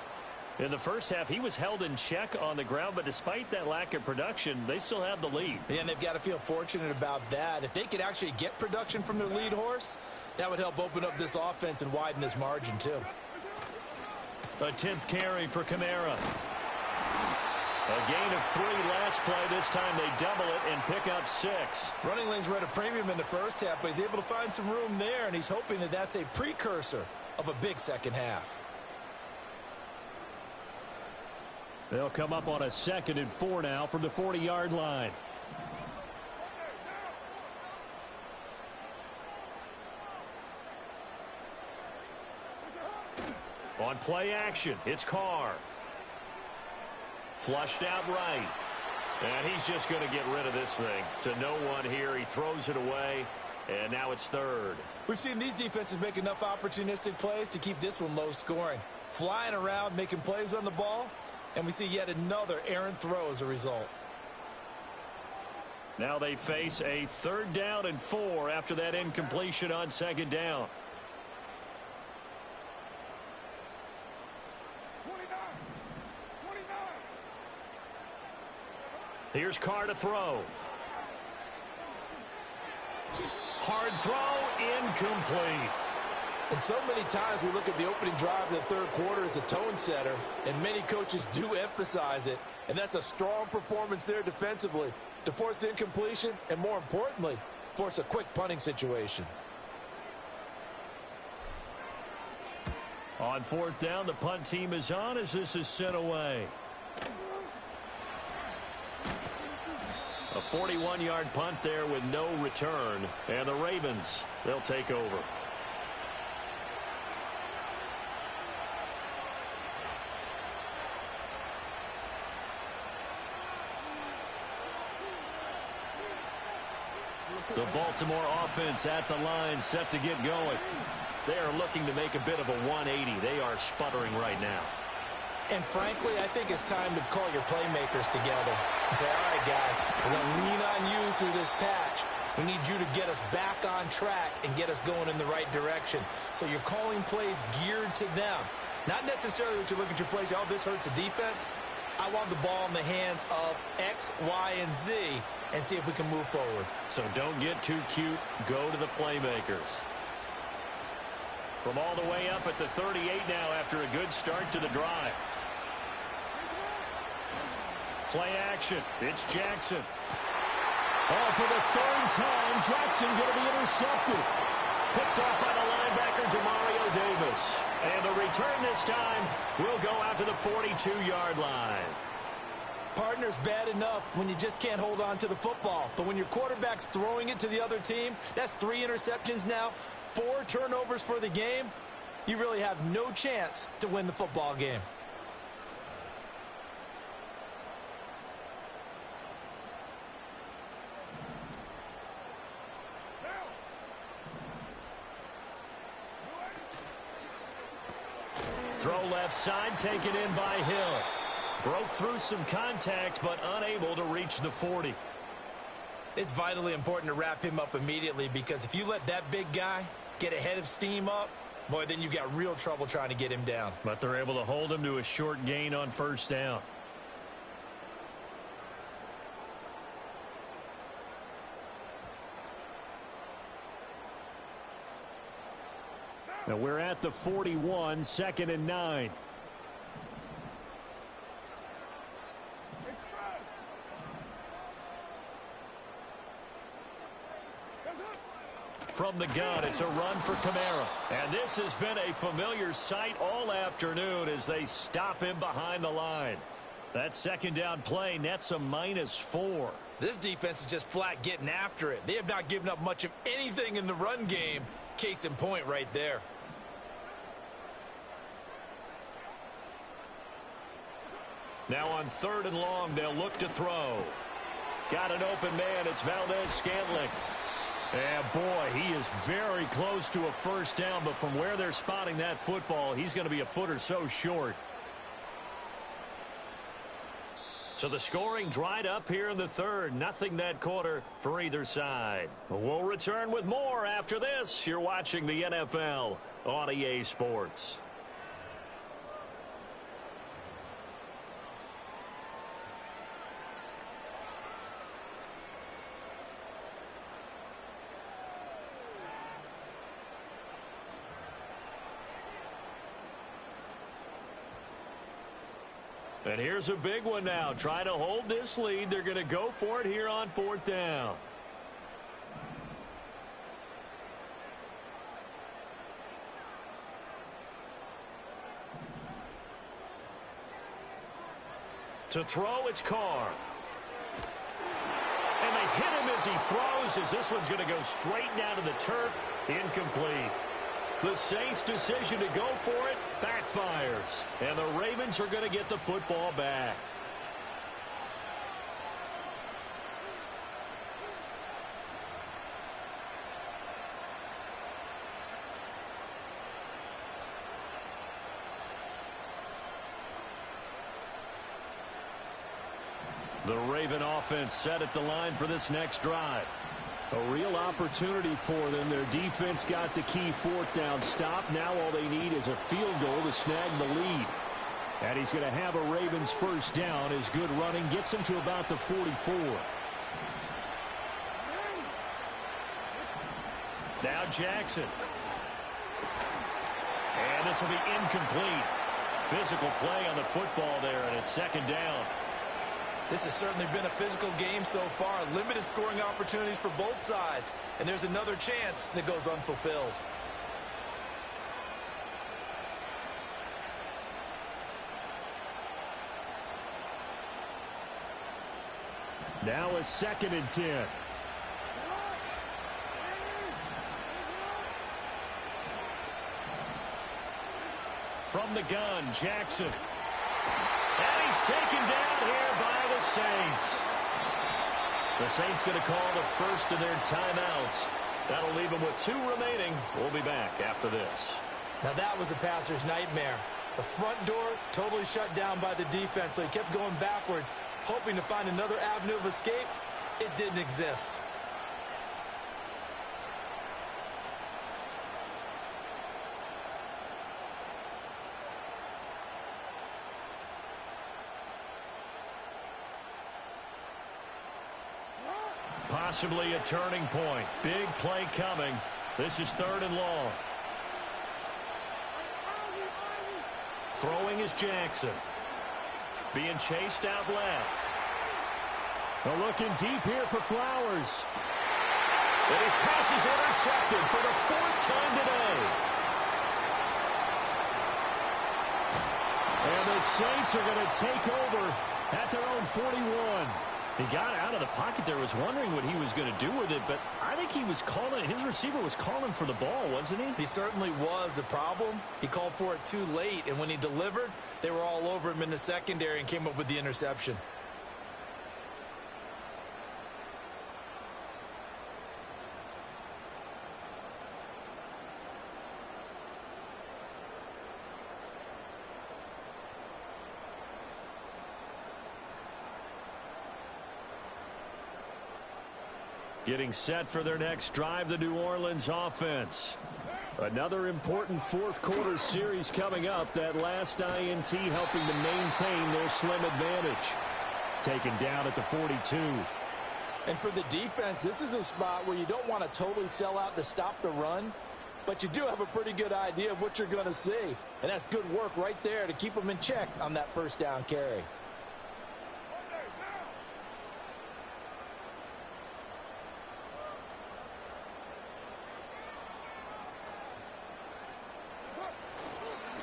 Speaker 3: In the first half, he was held in check on the ground, but despite that lack of production, they still have the lead.
Speaker 4: And they've got to feel fortunate about that. If they could actually get production from their lead horse, that would help open up this offense and widen this margin, too.
Speaker 3: A 10th carry for Kamara. A gain of 3 last play. This time they double it and pick up 6.
Speaker 4: Running lanes were at a premium in the first half, but he's able to find some room there, and he's hoping that that's a precursor of a big second half.
Speaker 5: They'll come up on a 2nd and 4 now from the 40-yard line.
Speaker 3: On play action, it's Carr. Flushed out right. And he's just going to get rid of this thing. To no one here. He throws it away. And now it's 3rd.
Speaker 4: We've seen these defenses make enough opportunistic plays to keep this one low scoring. Flying around, making plays on the ball. And we see yet another errant throw as a result.
Speaker 3: Now they face a 3rd down and 4 after that incompletion on 2nd down. Here's Carr to throw. Hard throw, incomplete.
Speaker 4: And so many times we look at the opening drive of the third quarter as a tone setter, and many coaches do emphasize it. And that's a strong performance there defensively to force incompletion and, more importantly, force a quick punting situation.
Speaker 3: On 4th down, the punt team is on as this is sent away. A 41-yard punt there with no return. And the Ravens, they'll take over. The Baltimore offense at the line, set to get going. They are looking to make a bit of a 180. They are sputtering right now.
Speaker 4: And frankly, I think it's time to call your playmakers together and say, all right, guys, we're going to lean on you through this patch. We need you to get us back on track and get us going in the right direction. So you're calling plays geared to them. Not necessarily what you look at your plays, oh, this hurts the defense. I want the ball in the hands of X, Y, and Z and see if we can move forward.
Speaker 3: So don't get too cute. Go to the playmakers. From all the way up at the 38 now after a good start to the drive. Play action. It's Jackson.
Speaker 5: Oh, for the 3rd time, Jackson going to be intercepted.
Speaker 3: Picked off by the linebacker, Demario Davis. And the return this time will go out to the 42-yard line.
Speaker 4: Partner's bad enough when you just can't hold on to the football. But when your quarterback's throwing it to the other team, that's 3 interceptions now, 4 turnovers for the game. You really have no chance to win the football game.
Speaker 3: Throw left side, taken in by Hill. Broke through some contact, but unable to reach the 40.
Speaker 4: It's vitally important to wrap him up immediately, because if you let that big guy get ahead of steam up, boy, then you've got real trouble trying to get him down.
Speaker 3: But they're able to hold him to a short gain on 1st down.
Speaker 5: Now we're at the 41, 2nd and 9.
Speaker 3: From the gun, it's a run for Kamara. And this has been a familiar sight all afternoon as they stop him behind the line. That second down play nets a -4.
Speaker 4: This defense is just flat getting after it. They have not given up much of anything in the run game. Case in point right there.
Speaker 3: Now on 3rd and long, they'll look to throw. Got an open man. It's Valdez-Scantling. And boy, he is very close to a first down, but from where they're spotting that football, he's going to be a foot or so short. So the scoring dried up here in the 3rd. Nothing that quarter for either side. We'll return with more after this. You're watching the NFL on EA Sports. And here's a big one now. Trying to hold this lead. They're going to go for it here on 4th down. To throw, it's Carr. And they hit him as he throws, as this one's going to go straight down to the turf. Incomplete. The Saints' decision to go for it backfires. And the Ravens are going to get the football back. The Raven offense set at the line for this next drive. A real opportunity for them. Their defense got the key 4th down stop. Now all they need is a field goal to snag the lead. And he's going to have a Ravens first down. His good running gets him to about the 44. Now Jackson. And this will be incomplete. Physical play on the football there, and it's 2nd down.
Speaker 4: This has certainly been a physical game so far. Limited scoring opportunities for both sides. And there's another chance that goes unfulfilled.
Speaker 5: Now a 2nd and 10.
Speaker 3: From the gun, Jackson. And he's taken down here by the Saints. The Saints going to call the first of their timeouts. That'll leave them with 2 remaining. We'll be back after this.
Speaker 4: Now that was a passer's nightmare. The front door totally shut down by the defense, so he kept going backwards, hoping to find another avenue of escape. It didn't exist.
Speaker 3: Possibly a turning point. Big play coming. This is 3rd and long. Throwing is Jackson. Being chased out left.
Speaker 5: Well, looking deep here for Flowers.
Speaker 3: And his pass is intercepted for the 4th time today.
Speaker 5: And the Saints are going to take over at their own 41. He got out of the pocket there, was wondering what he was going to do with it, but I think he was calling, his receiver was calling for the ball, wasn't he?
Speaker 4: He certainly was. The problem, he called for it too late, and when he delivered, they were all over him in the secondary and came up with the interception.
Speaker 3: Getting set for their next drive, the New Orleans offense.
Speaker 5: Another important 4th quarter series coming up. That last INT helping to maintain their slim advantage. Taken down at the 42.
Speaker 4: And for the defense, this is a spot where you don't want to totally sell out to stop the run, but you do have a pretty good idea of what you're going to see. And that's good work right there to keep them in check on that first down carry.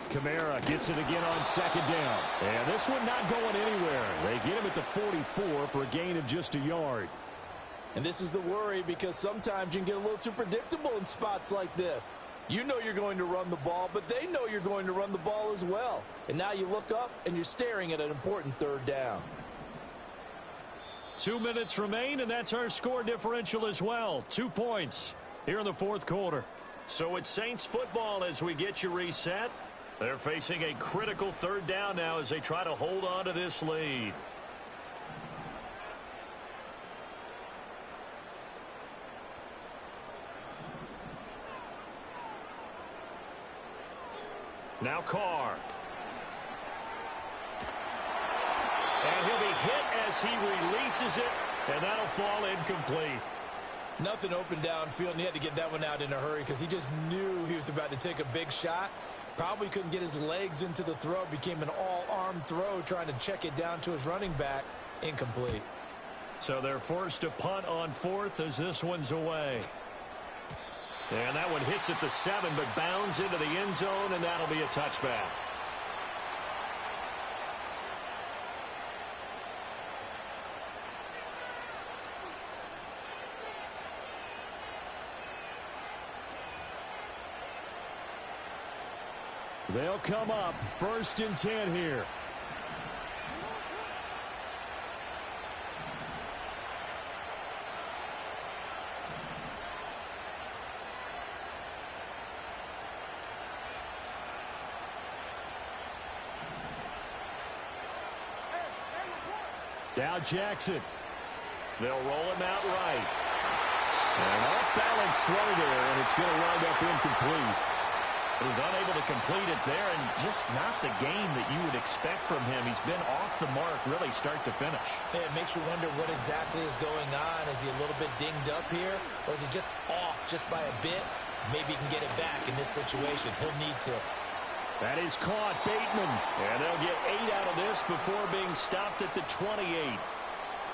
Speaker 5: Kamara gets it again on second down. And this one not going anywhere. They get him at the 44 for a gain of just a yard.
Speaker 4: And this is the worry, because sometimes you can get a little too predictable in spots like this. You know you're going to run the ball, but they know you're going to run the ball as well. And now you look up and you're staring at an important third down.
Speaker 5: 2 minutes remain, and that's our score differential as well. 2 points here in the fourth quarter.
Speaker 3: So it's Saints football as we get you reset. They're facing a critical third down now as they try to hold on to this lead. Now Carr. And he'll be hit as he releases it, and that'll fall incomplete.
Speaker 4: Nothing open downfield, and he had to get that one out in a hurry because he just knew he was about to take a big shot. Probably couldn't get his legs into the throw. Became an all-arm throw trying to check it down to his running back. Incomplete.
Speaker 3: So they're forced to punt on fourth as this one's away. And that one hits at the 7, but bounds into the end zone, and that'll be a touchback.
Speaker 5: They'll come up 1st and 10 here. Now Jackson.
Speaker 3: They'll roll him out right.
Speaker 5: An off-balance throw there, and it's going to wind up incomplete.
Speaker 3: He was unable to complete it there, and just not the game that you would expect from him. He's been off the mark really start to finish.
Speaker 4: Yeah, it makes you wonder what exactly is going on. Is he a little bit dinged up here, or is he just off just by a bit? Maybe he can get it back in this situation. He'll need to.
Speaker 5: That is caught, Bateman.
Speaker 3: And they'll get 8 out of this before being stopped at the 28.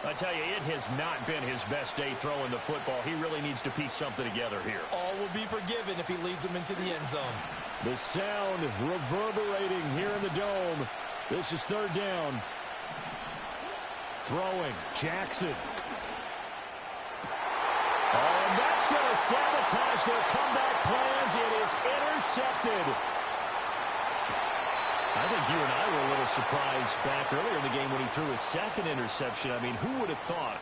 Speaker 3: I tell you, it has not been his best day throwing the football. He really needs to piece something together here.
Speaker 4: All will be forgiven if he leads them into the end zone.
Speaker 5: The sound reverberating here in the dome. This is third down. Throwing, Jackson. Oh, and that's going to sabotage their comeback plans. It is intercepted.
Speaker 3: I think you and I were a little surprised back earlier in the game when he threw his second interception. I mean, who would have thought?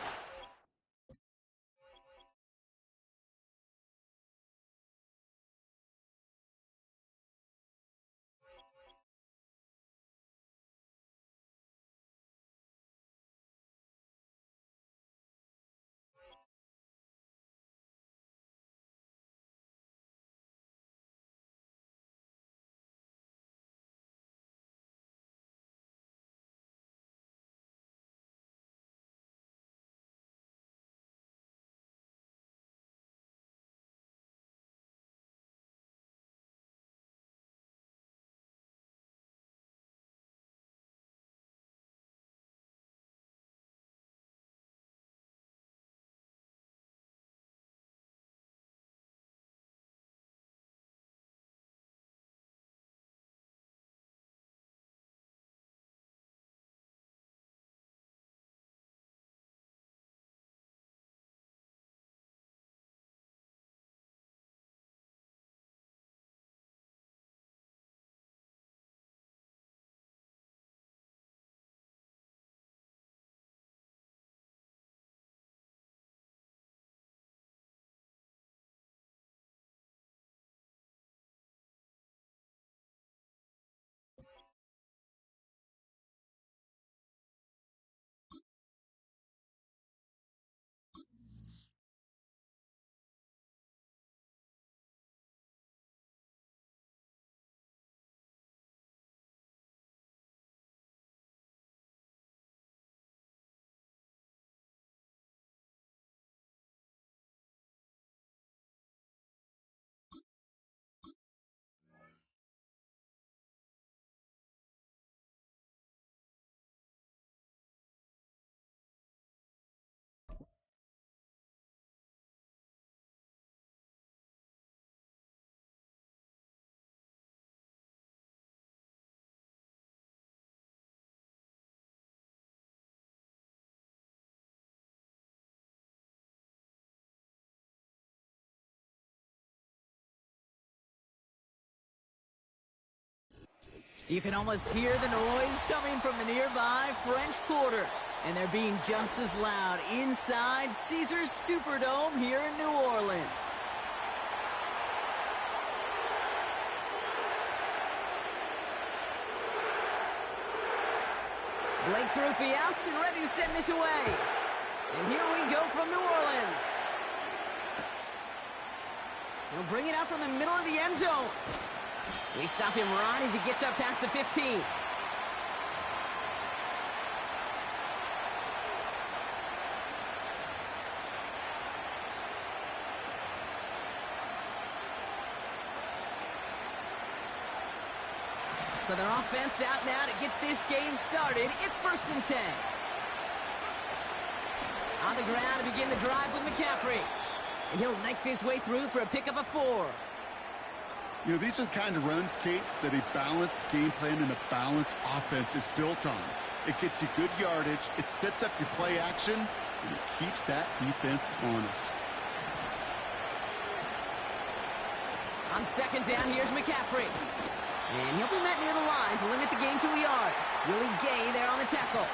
Speaker 1: You can almost hear the noise coming from the nearby French Quarter. And they're being just as loud inside Caesars Superdome here in New Orleans. Blake Grupe out and ready to send this away. And here we go from New Orleans. He'll bring it out from the middle of the end zone. We stop him right as he gets up past the 15. So their offense out now to get this game started. It's 1st and 10. On the ground to begin the drive with McCaffrey. And he'll knife his way through for a pickup of 4.
Speaker 2: You know, these are the kind of runs, Kate, that a balanced game plan and a balanced offense is built on. It gets you good yardage, it sets up your play action, and it keeps that defense honest.
Speaker 1: On 2nd down, here's McCaffrey. And he'll be met near the line to limit the gain to a yard. Willie Gay there on the tackle.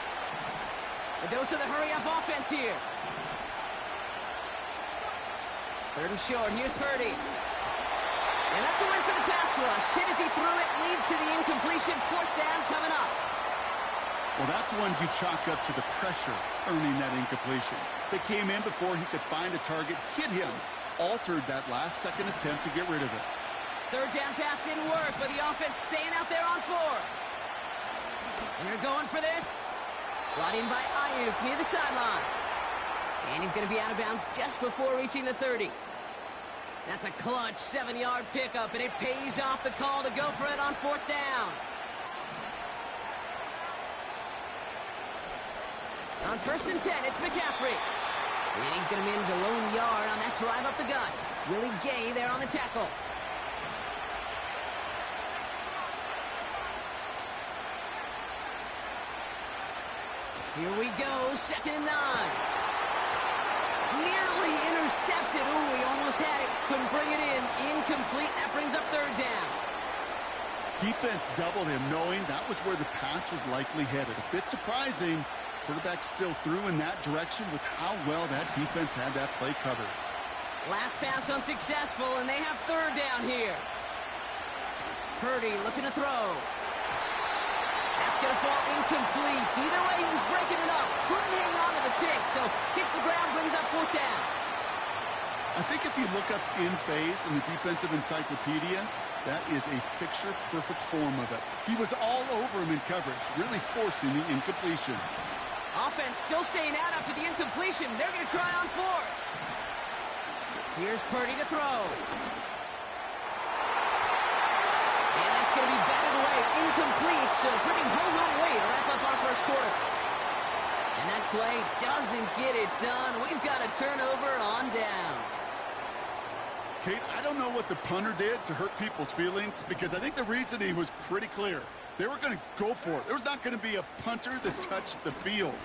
Speaker 1: A dose of the hurry-up offense here. 3rd and short, here's Purdy. And that's a win for the pass rush. Hit as he threw it, leads to the incompletion. 4th down coming up.
Speaker 2: Well, that's one you chalk up to the pressure earning that incompletion. They came in before he could find a target, hit him, altered that last-second attempt to get rid of it.
Speaker 1: 3rd down pass didn't work, but the offense staying out there on 4th. And they're going for this. Brought in by Ayuk near the sideline. And he's going to be out of bounds just before reaching the 30. That's a clutch 7-yard pickup, and it pays off the call to go for it on 4th down. On 1st and 10, it's McCaffrey. And he's going to manage a lone yard on that drive up the gut. Willie Gay there on the tackle. Here we go, 2nd and 9. Nearly intercepted. Ooh, he almost had it. Couldn't bring it in. Incomplete. That brings up 3rd down.
Speaker 2: Defense doubled him, knowing that was where the pass was likely headed. A bit surprising. Quarterback still threw in that direction with how well that defense had that play covered.
Speaker 1: Last pass unsuccessful, and they have 3rd down here. Purdy looking to throw. That's going to fall incomplete. Either way, he was breaking it up. Couldn't hang on to the pick, so hits the ground, brings up 4th down.
Speaker 2: I think if you look up in phase in the defensive encyclopedia, that is a picture-perfect form of it. He was all over him in coverage, really forcing the incompletion.
Speaker 1: Offense still staying out after the incompletion. They're going to try on 4th. Here's Purdy to throw. And that's going to be batted away. Incomplete, so pretty ho-hum way to wrap up our 1st quarter. And that play doesn't get it done. We've got a turnover on downs.
Speaker 2: Kate, I don't know what the punter did to hurt people's feelings, because I think the reasoning was pretty clear. They were going to go for it. There was not going to be a punter that touched the field.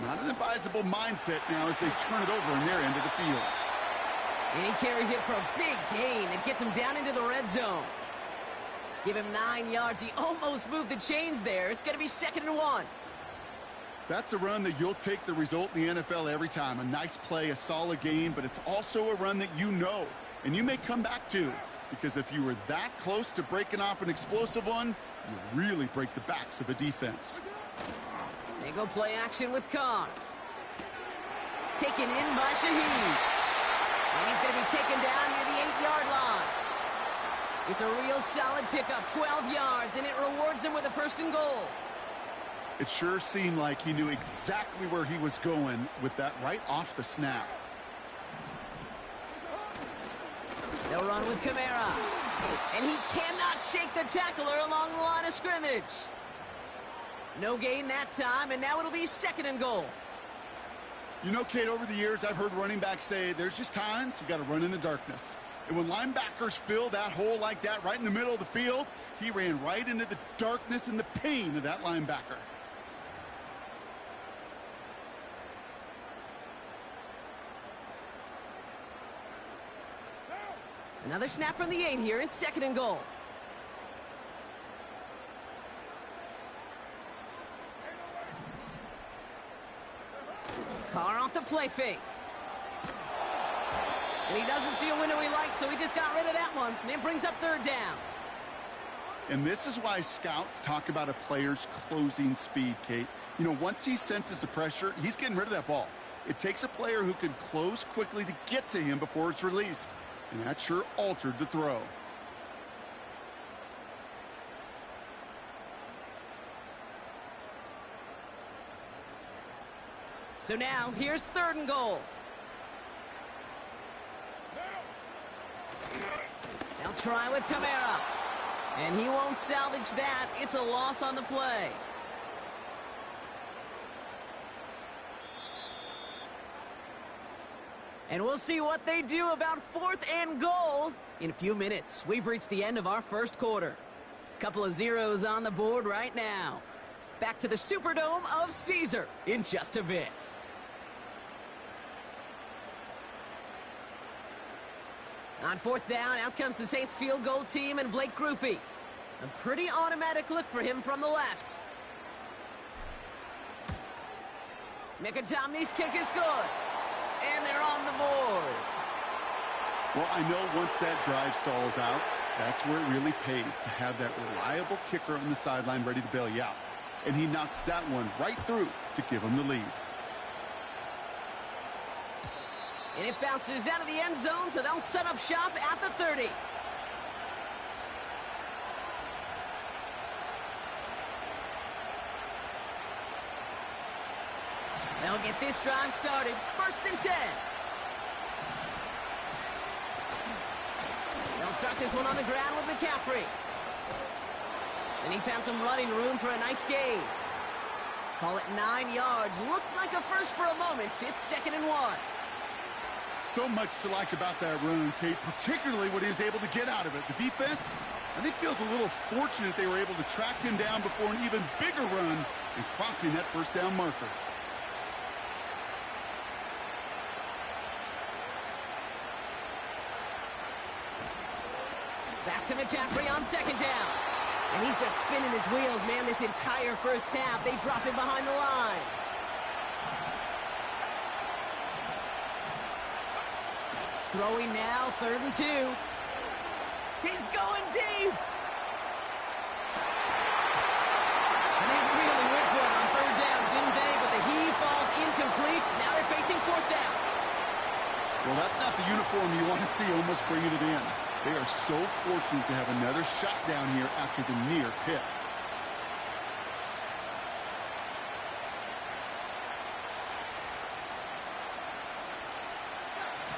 Speaker 2: Not an advisable mindset now as they turn it over in their end of the field.
Speaker 1: And he carries it for a big gain that gets him down into the red zone. Give him 9 yards. He almost moved the chains there. It's going to be 2nd and 1.
Speaker 2: That's a run that you'll take the result in the NFL every time. A nice play, a solid gain, but it's also a run that you know and you may come back to, because if you were that close to breaking off an explosive one, you really break the backs of a defense.
Speaker 1: They go play action with Khan. Taken in by Shaheed. And he's going to be taken down near the 8-yard line. It's a real solid pickup, 12 yards, and it rewards him with a 1st and goal.
Speaker 2: It sure seemed like he knew exactly where he was going with that right off the snap.
Speaker 1: They'll run with Kamara. And he cannot shake the tackler along the line of scrimmage. No gain that time, and now it'll be 2nd and goal.
Speaker 2: You know, Kate, over the years, I've heard running backs say there's just times you got to run in the darkness. And when linebackers fill that hole like that right in the middle of the field, he ran right into the darkness and the pain of that linebacker.
Speaker 1: Another snap from the 8 here. It's 2nd and goal. Carr off the play fake. And he doesn't see a window he likes, so he just got rid of that one. And it brings up third down.
Speaker 2: And this is why scouts talk about a player's closing speed, Kate. You know, once he senses the pressure, he's getting rid of that ball. It takes a player who can close quickly to get to him before it's released. And that sure altered the throw.
Speaker 1: So now, here's third and goal. They'll try with Kamara. And he won't salvage that. It's a loss on the play. And we'll see what they do about fourth and goal in a few minutes. We've reached the end of our first quarter. Couple of zeros on the board right now. Back to the Superdome of Caesar in just a bit. On fourth down, out comes the Saints field goal team and Blake Grupe. A pretty automatic look for him from the left. Mikatomny's kick is good. And they're on the board.
Speaker 2: Well, I know once that drive stalls out, that's where it really pays to have that reliable kicker on the sideline ready to bail you out. And he knocks that one right through to give him the lead.
Speaker 1: And it bounces out of the end zone, so they'll set up shop at the 30. They'll get this drive started. First and 10. They'll start this one on the ground with McCaffrey. And he found some running room for a nice gain. Call it 9 yards. Looked like a first for a moment. It's 2nd and 1.
Speaker 2: So much to like about that run, Kate, particularly what he was able to get out of it. The defense, I think, feels a little fortunate they were able to track him down before an even bigger run and crossing that first down marker.
Speaker 1: Back to McCaffrey on 2nd down. And he's just spinning his wheels, man, this entire first half. They drop him behind the line. Throwing now, 3rd and 2. He's going deep. And they really went for it on 3rd down, didn't they? But the heave falls incomplete. Now they're facing 4th down.
Speaker 2: Well, that's not the uniform you want to see almost bringing it in. They are so fortunate to have another shot down here after the near pick.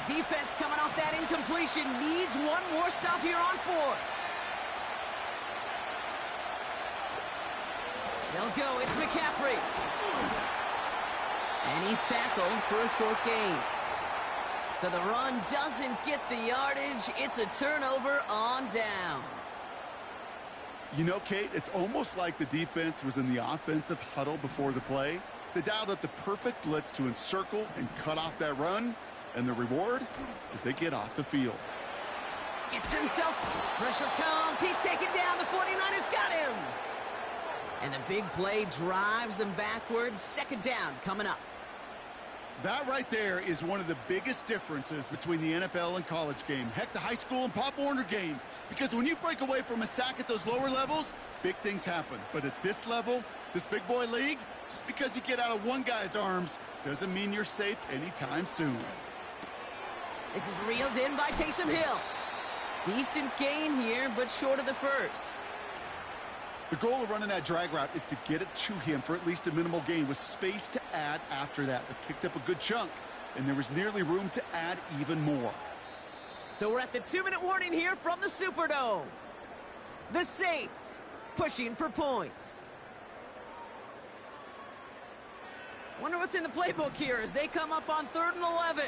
Speaker 1: Defense coming off that incompletion needs one more stop here on 4th. They'll go. It's McCaffrey. And he's tackled for a short gain. So the run doesn't get the yardage. It's a turnover on downs.
Speaker 2: You know, Kate, it's almost like the defense was in the offensive huddle before the play. They dialed up the perfect blitz to encircle and cut off that run. And the reward is they get off the field.
Speaker 1: Gets himself. Pressure comes. He's taken down. The 49ers got him. And the big play drives them backwards. 2nd down coming up.
Speaker 2: That right there is one of the biggest differences between the NFL and college game. Heck, the high school and Pop Warner game. Because when you break away from a sack at those lower levels, big things happen. But at this level, this big boy league, just because you get out of one guy's arms doesn't mean you're safe anytime soon.
Speaker 1: This is reeled in by Taysom Hill. Decent gain here, but short of the first.
Speaker 2: The goal of running that drag route is to get it to him for at least a minimal gain with space to add after that. They picked up a good chunk, and there was nearly room to add even more.
Speaker 1: So we're at the 2-minute warning here from the Superdome. The Saints pushing for points. Wonder what's in the playbook here as they come up on 3rd and 11.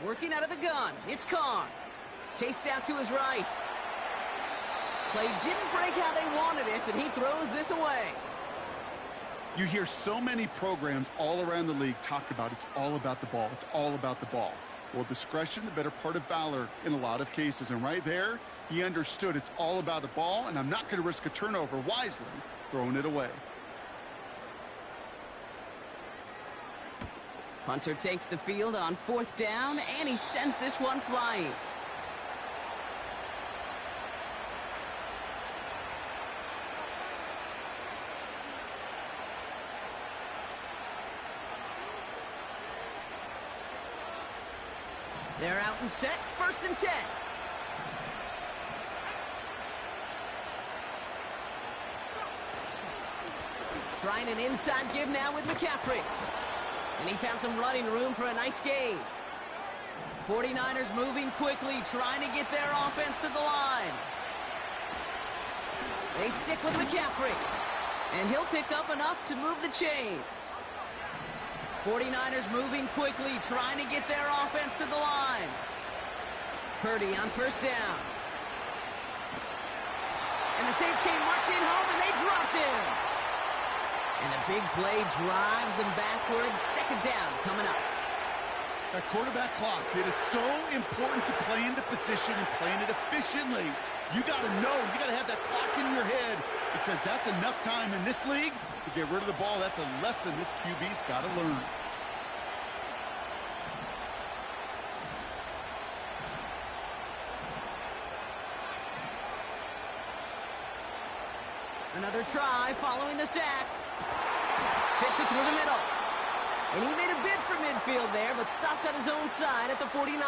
Speaker 1: Working out of the gun, it's Carr. Chased out to his right. Play didn't break how they wanted it, and he throws this away.
Speaker 2: You hear so many programs all around the league talk about it's all about the ball. It's all about the ball. Well, discretion, the better part of valor in a lot of cases. And right there, he understood it's all about the ball, and I'm not going to risk a turnover, wisely throwing it away.
Speaker 1: Punter takes the field on 4th down, and he sends this one flying. They're out and set, 1st and 10. Trying an inside give now with McCaffrey. And he found some running room for a nice gain. 49ers moving quickly, trying to get their offense to the line. They stick with McCaffrey. And he'll pick up enough to move the chains. 49ers moving quickly, trying to get their offense to the line. Purdy on 1st down. And the Saints came marching home, and they dropped him. And the big play drives them backwards. 2nd down coming up.
Speaker 2: That quarterback clock, it is so important to play in the position and playing it efficiently. You got to know, you got to have that clock in your head, because that's enough time in this league to get rid of the ball. That's a lesson this QB's got to learn.
Speaker 1: Another try following the sack. Fits it through the middle. And he made a bid for midfield there, but stopped on his own side at the 49.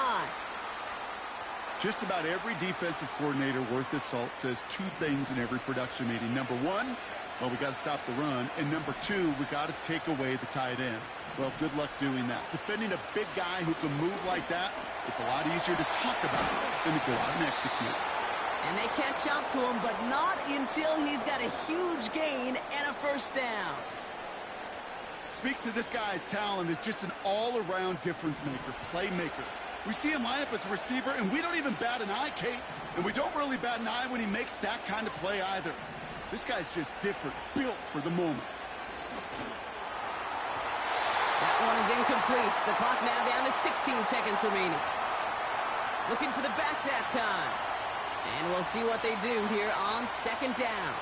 Speaker 2: Just about every defensive coordinator worth his salt says 2 things in every production meeting. Number 1, well, we got to stop the run. And number 2, we got to take away the tight end. Well, good luck doing that. Defending a big guy who can move like that, it's a lot easier to talk about than to go out and execute.
Speaker 1: And they catch up to him, but not until he's got a huge gain and a 1st down.
Speaker 2: Speaks to this guy's talent as just an all-around difference maker, playmaker. We see him line up as a receiver, and we don't even bat an eye, Kate. And we don't really bat an eye when he makes that kind of play either. This guy's just different, built for the moment.
Speaker 1: That one is incomplete. The clock now down to 16 seconds remaining. Looking for the back that time. And we'll see what they do here on 2nd down.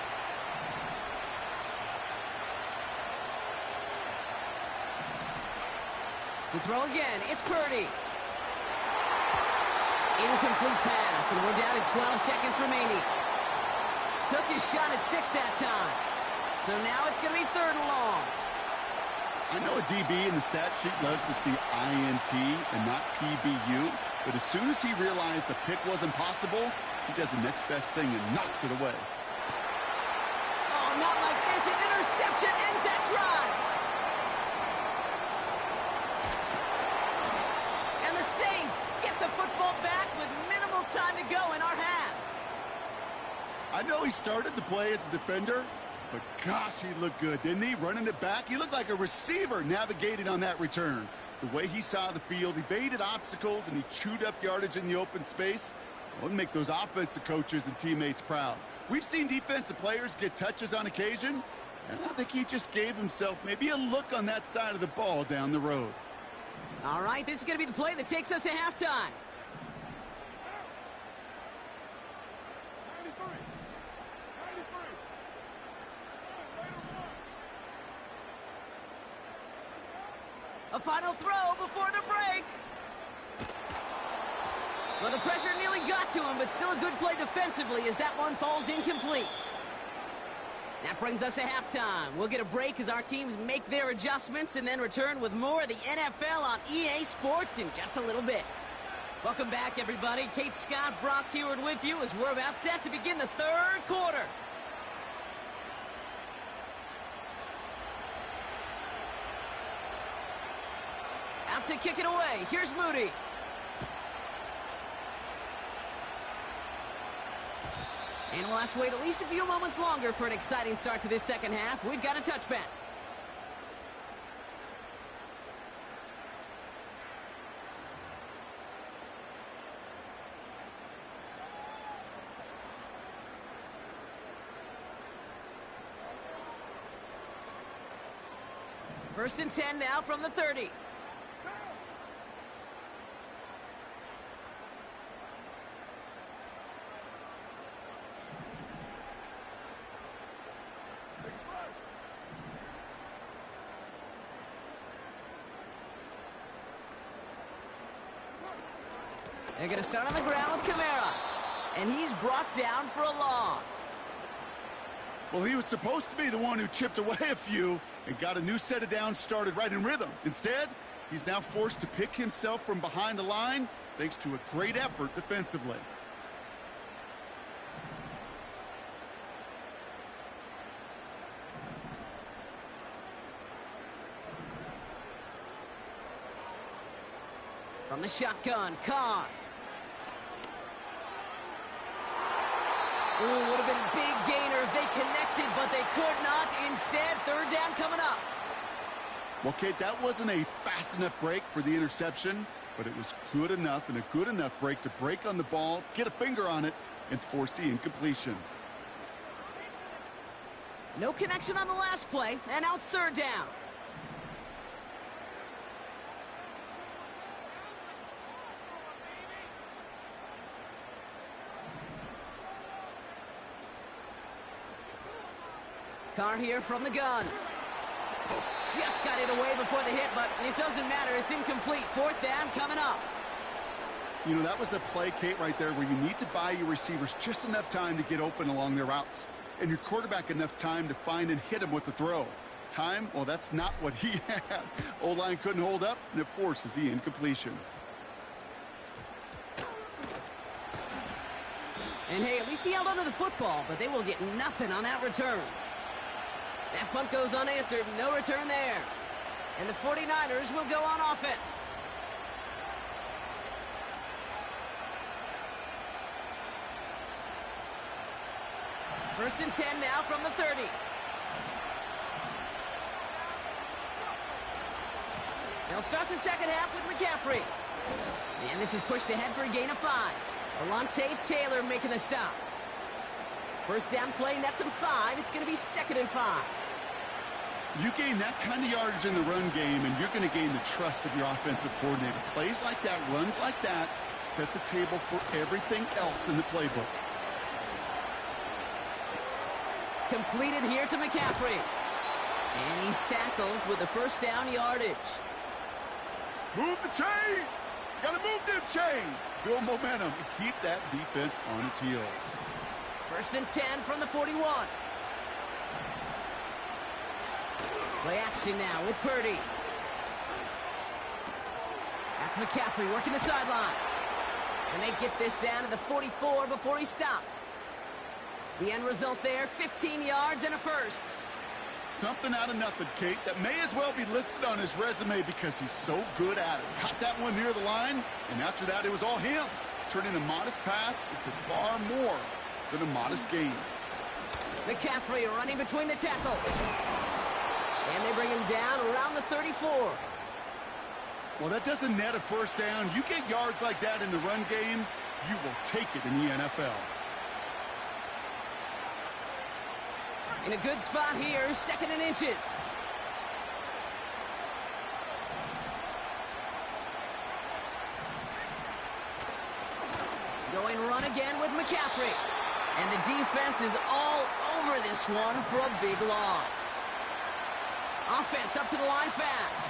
Speaker 1: To throw again, it's Purdy. Incomplete pass, and we're down to 12 seconds remaining. Took his shot at 6 that time. So now it's going to be 3rd and long.
Speaker 2: I know a DB in the stat sheet loves to see INT and not PBU, but as soon as he realized a pick wasn't possible, he does the next best thing and knocks it away.
Speaker 1: Oh, not like this. An interception ends that drive. And the Saints get the football back with minimal time to go in our half.
Speaker 2: I know he started to play as a defender, but gosh, he looked good, didn't he? Running it back, he looked like a receiver navigating on that return. The way he saw the field, he evaded obstacles, and he chewed up yardage in the open space. It would make those offensive coaches and teammates proud. We've seen defensive players get touches on occasion, and I think he just gave himself maybe a look on that side of the ball down the road.
Speaker 1: All right, this is going to be the play that takes us to halftime. A final throw before the break. Well, the pressure nearly got to him, but still a good play defensively as that one falls incomplete. That brings us to halftime. We'll get a break as our teams make their adjustments and then return with more of the NFL on EA Sports in just a little bit. Welcome back, everybody. Kate Scott, Brock Heward with you as we're about set to begin the 3rd quarter. Out to kick it away. Here's Moody. And we'll have to wait at least a few moments longer for an exciting start to this 2nd half. We've got a touchback. First and 10 now from the 30. They're going to start on the ground with Kamara. And he's brought down for a loss.
Speaker 2: Well, he was supposed to be the one who chipped away a few and got a new set of downs started right in rhythm. Instead, he's now forced to pick himself from behind the line thanks to a great effort defensively.
Speaker 1: From the shotgun, Carr. Ooh, would have been a big gainer if they connected, but they could not. Instead, third down coming up.
Speaker 2: Well, Kate, that wasn't a fast enough break for the interception, but it was good enough and a good enough break to break on the ball, get a finger on it, and force the incompletion.
Speaker 1: No connection on the last play, and now it's third down. Carr here from the gun. Just got it away before the hit, but it doesn't matter. It's incomplete. Fourth down coming up.
Speaker 2: You know, that was a play, Kate, right there where you need to buy your receivers just enough time to get open along their routes, and your quarterback enough time to find and hit him with the throw. Time, well, that's not what he had. O-line couldn't hold up, and it forces the incompletion.
Speaker 1: And hey, at least he held onto the football, but they will get nothing on that return. That punt goes unanswered. No return there. And the 49ers will go on offense. First and 10 now from the 30. They'll start the second half with McCaffrey. And this is pushed ahead for a gain of 5. Alontae Taylor making the stop. First down play, nets him 5. It's going to be second and 5.
Speaker 2: You gain that kind of yardage in the run game, and you're going to gain the trust of your offensive coordinator. Plays like that, runs like that, set the table for everything else in the playbook.
Speaker 1: Completed here to McCaffrey. And he's tackled with the first down yardage.
Speaker 2: Move the chains! Got to move them chains! Build momentum and keep that defense on its heels.
Speaker 1: First and 10 from the 41. Play action now with Purdy. That's McCaffrey working the sideline. And they get this down to the 44 before he stopped. The end result there, 15 yards and a first.
Speaker 2: Something out of nothing, Kate, that may as well be listed on his resume because he's so good at it. Caught that one near the line, and after that it was all him. Turning a modest pass into far more than a modest gain.
Speaker 1: McCaffrey running between the tackles. And they bring him down around the 34.
Speaker 2: Well, that doesn't net a first down. You get yards like that in the run game, you will take it in the NFL.
Speaker 1: In a good spot here, second and inches. Going run again with McCaffrey. And the defense is all over this one for a big loss. Offense up to the line fast.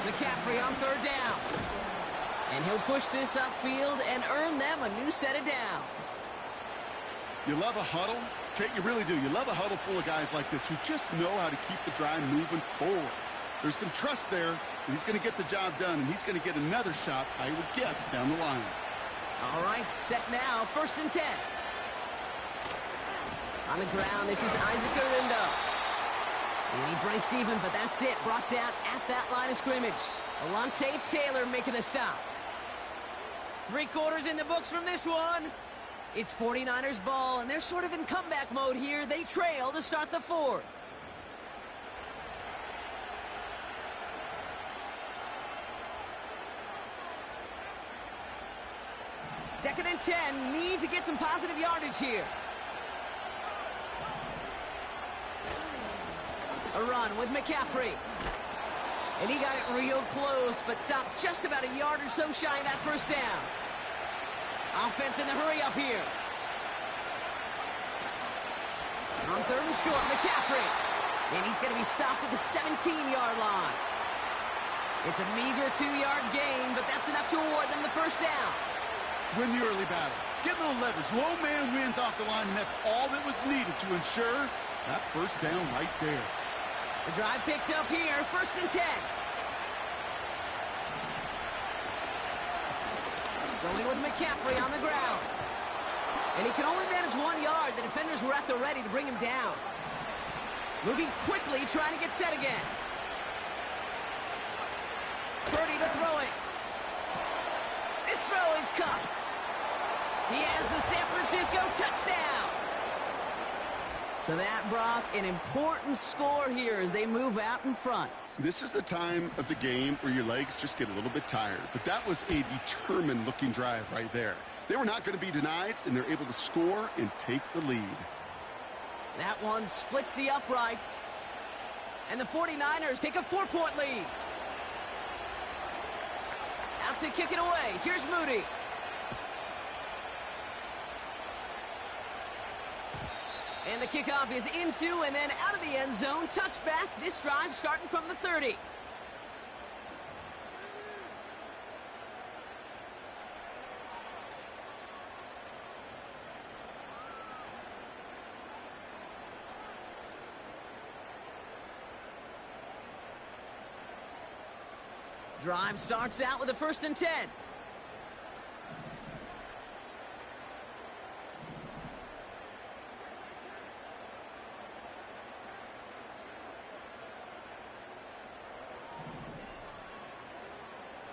Speaker 1: McCaffrey on third down. And he'll push this upfield and earn them a new set of downs.
Speaker 2: You love a huddle? Kate, you really do. You love a huddle full of guys like this who just know how to keep the drive moving forward. There's some trust there, and he's going to get the job done, and he's going to get another shot, I would guess, down the line.
Speaker 1: All right, set now, first and 10. On the ground, this is Isaac Arindo. And he breaks even, but that's it. Brought down at that line of scrimmage. Alontae Taylor making the stop. 3 quarters in the books from this one. It's 49ers ball, and they're sort of in comeback mode here. They trail to start the 4th. Second and 10, need to get some positive yardage here. A run with McCaffrey. And he got it real close, but stopped just about a yard or so shy of that first down. Offense in the hurry up here. On third and short, McCaffrey. And he's going to be stopped at the 17-yard line. It's a meager 2-yard gain, but that's enough to award them the first down.
Speaker 2: Win the early battle. Get a little leverage. Low man wins off the line, and that's all that was needed to ensure that first down right there.
Speaker 1: The drive picks up here, 1st and 10. Going with McCaffrey on the ground. And he can only manage 1 yard. The defenders were at the ready to bring him down. Moving quickly, trying to get set again. Purdy to throw it. This throw is caught. He has the San Francisco touchdown. So that, Brock, an important score here as they move out in front.
Speaker 2: This is the time of the game where your legs just get a little bit tired. But that was a determined-looking drive right there. They were not going to be denied, and they're able to score and take the lead.
Speaker 1: That one splits the uprights. And the 49ers take a 4-point lead. Out to kick it away. Here's Moody. And the kickoff is into and then out of the end zone. Touchback. This drive starting from the 30. Drive starts out with a 1st and 10.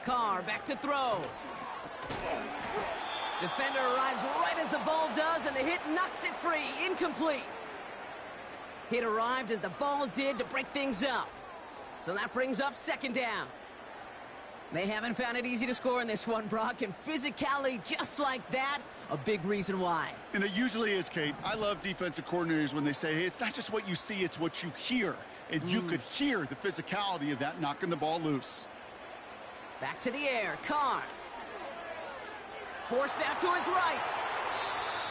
Speaker 1: Carr back to throw. Defender arrives right as the ball does, and the hit knocks it free. Incomplete. Hit arrived as the ball did to break things up. So that brings up 2nd down. They haven't found it easy to score in this one, Brock, and physicality just like that, a big reason why.
Speaker 2: And it usually is, Kate. I love defensive coordinators when they say, hey, it's not just what you see, it's what you hear. And you could hear the physicality of that knocking the ball loose.
Speaker 1: Back to the air, Carr. Forced out to his right.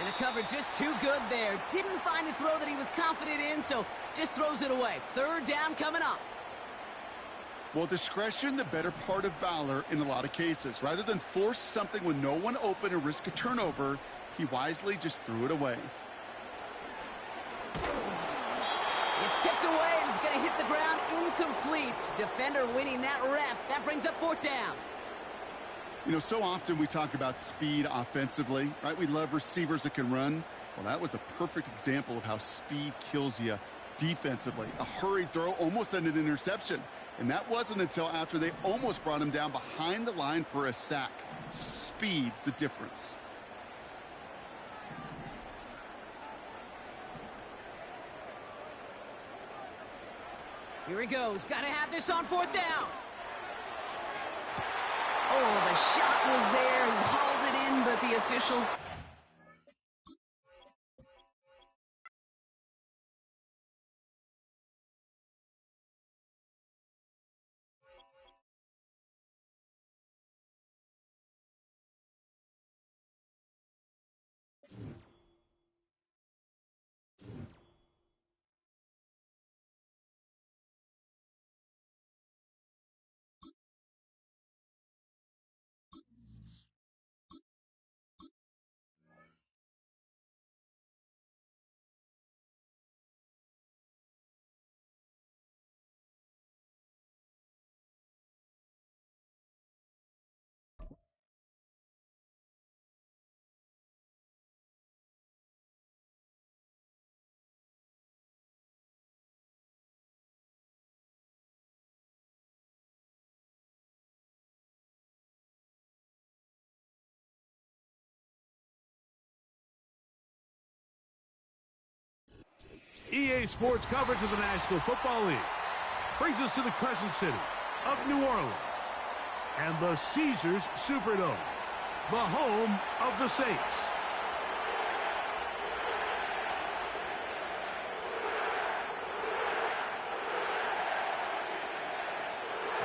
Speaker 1: And the cover just too good there. Didn't find the throw that he was confident in, so just throws it away. 3rd down coming up.
Speaker 2: Well, discretion, the better part of valor in a lot of cases. Rather than force something with no one open and risk a turnover, he wisely just threw it away.
Speaker 1: It's tipped away and it's going to hit the ground incomplete. Defender winning that rep. That brings up 4th down.
Speaker 2: You know, so often we talk about speed offensively, right? We love receivers that can run. Well, that was a perfect example of how speed kills you defensively. A hurried throw almost ended an interception. And that wasn't until after they almost brought him down behind the line for a sack. Speed's the difference.
Speaker 1: Here he goes. Got to have this on 4th down. Oh, the shot was there. He hauled it in, but the officials...
Speaker 6: EA Sports coverage of the National Football League brings us to the Crescent City of New Orleans and the Caesars Superdome, the home of the Saints.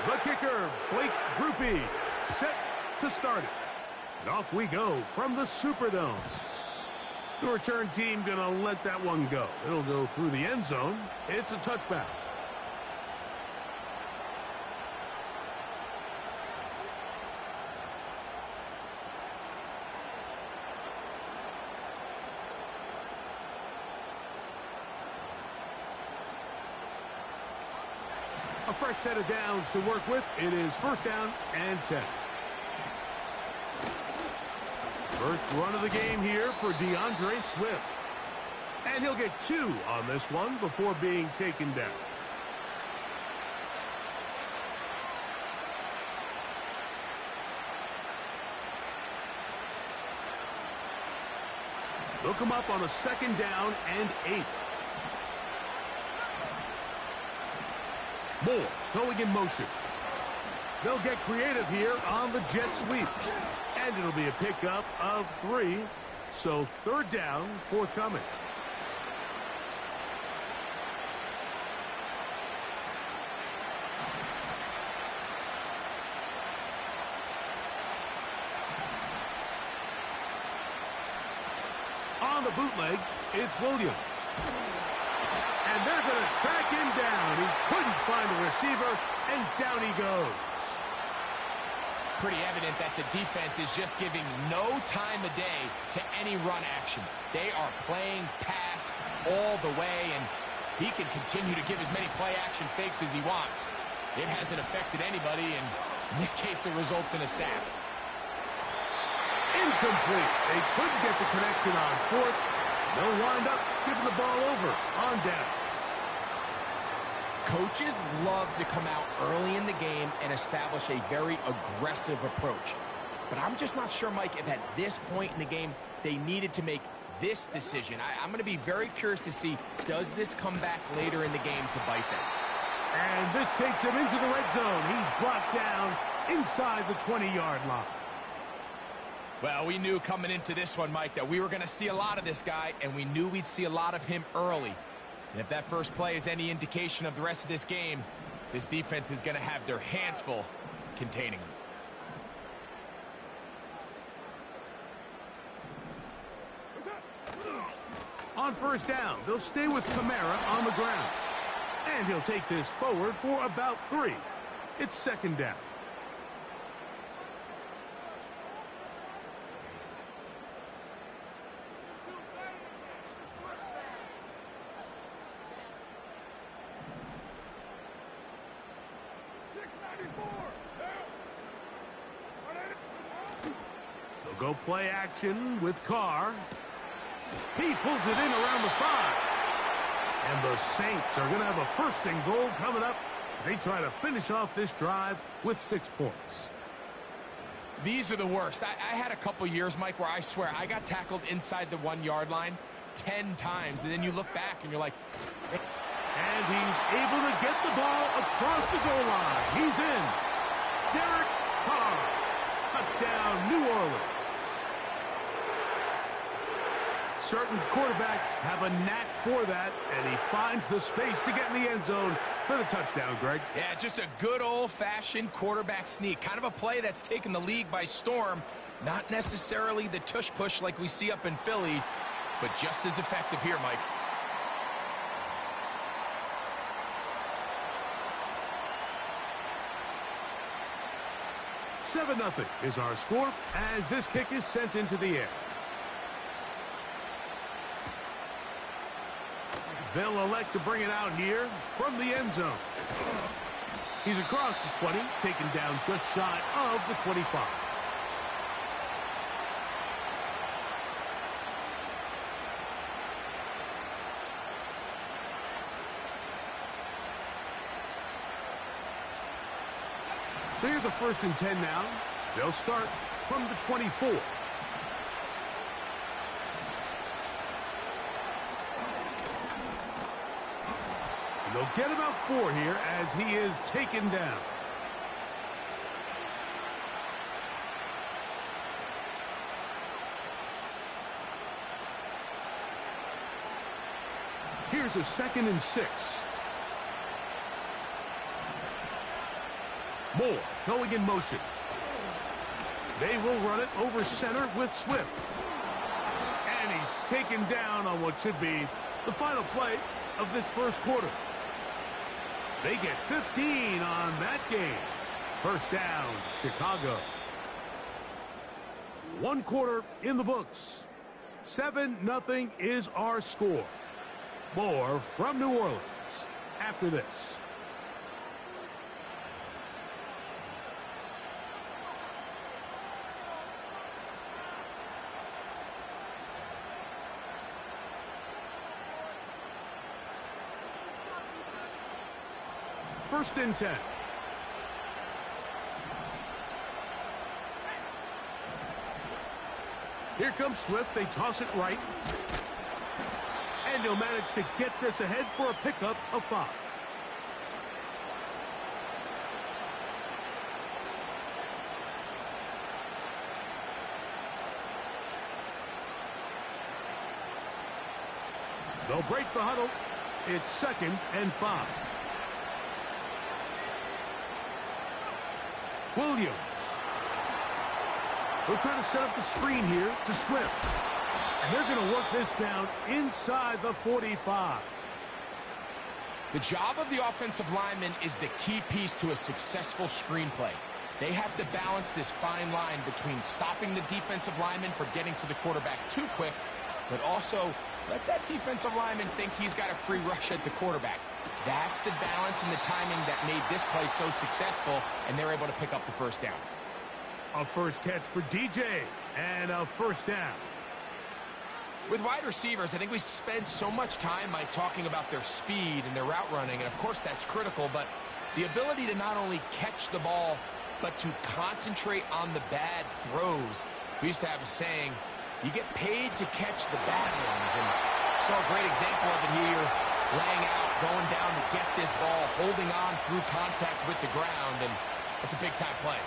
Speaker 6: The kicker, Blake Grupe, set to start it. And off we go from the Superdome. The return team going to let that one go. It'll go through the end zone. It's a touchback. fresh set of downs to work with. It is first down and 10. First run of the game here for DeAndre Swift. And he'll get 2 on this one before being taken down. Look him up on a second down and 8. Moore going in motion. They'll get creative here on the jet sweep. And it'll be a pickup of 3. So third down, forthcoming. On the bootleg, it's Williams. And they're going to track him down. He couldn't find a receiver, and down he goes.
Speaker 7: Pretty evident that the defense is just giving no time of day to any run actions. They are playing pass all the way, and he can continue to give as many play-action fakes as he wants. It hasn't affected anybody, and in this case, it results in a sack.
Speaker 6: Incomplete. They couldn't get the connection on fourth. They'll wind up giving the ball over on downs.
Speaker 7: Coaches love to come out early in the game and establish a very aggressive approach. But I'm just not sure, Mike, if at this point in the game they needed to make this decision. I'm going to be very curious to see, does this come back later in the game to bite them?
Speaker 6: And this takes him into the red zone. He's brought down inside the 20-yard line.
Speaker 7: Well, we knew coming into this one, Mike, that we were going to see a lot of this guy, and we knew we'd see a lot of him early. And if that first play is any indication of the rest of this game, this defense is going to have their hands full containing him.
Speaker 6: On first down, they'll stay with Kamara on the ground. And he'll take this forward for about 3. It's second down. They'll go play action with Carr. He pulls it in around the 5. And the Saints are going to have a first and goal coming up. They try to finish off this drive with 6 points.
Speaker 7: These are the worst. I had a couple years, Mike, where I swear I got tackled inside the 1-yard line 10 times. And then you look back and you're like...
Speaker 6: And he's able to get the ball across the goal line. He's in. Derek Carr. Touchdown, New Orleans. Certain quarterbacks have a knack for that, and he finds the space to get in the end zone for the touchdown, Greg.
Speaker 7: Yeah, just a good old-fashioned quarterback sneak. Kind of a play that's taken the league by storm. Not necessarily the tush-push like we see up in Philly, but just as effective here, Mike.
Speaker 6: Seven 0 is our score as this kick is sent into the air. They'll elect to bring it out here from the end zone. He's across the 20, taken down just shy of the 25. So here's a first and 10 now. They'll start from the 24. And they'll get about 4 here as he is taken down. Here's a second and 6. Moore going in motion. They will run it over center with Swift. And he's taken down on what should be the final play of this first quarter. They get 15 on that game. First down, Chicago. 1 quarter in the books. 7-0 is our score. More from New Orleans after this. 1st and 10. Here comes Swift. They toss it right. And he'll manage to get this ahead for a pickup of 5. They'll break the huddle. It's 2nd and 5. Williams. They'll try to set up the screen here to Swift. And they're going to work this down inside the 45.
Speaker 7: The job of the offensive lineman is the key piece to a successful screenplay. They have to balance this fine line between stopping the defensive lineman from getting to the quarterback too quick, but also let that defensive lineman think he's got a free rush at the quarterback. That's the balance and the timing that made this play so successful, and they're able to pick up the 1st down.
Speaker 6: A first catch for DJ, and a 1st down.
Speaker 7: With wide receivers, I think we spend so much time by talking about their speed and their route running, and of course that's critical, but the ability to not only catch the ball, but to concentrate on the bad throws. We used to have a saying, you get paid to catch the bad ones, and saw a great example of it here, laying out, going down to get this ball, holding on through contact with the ground, and that's a big-time play.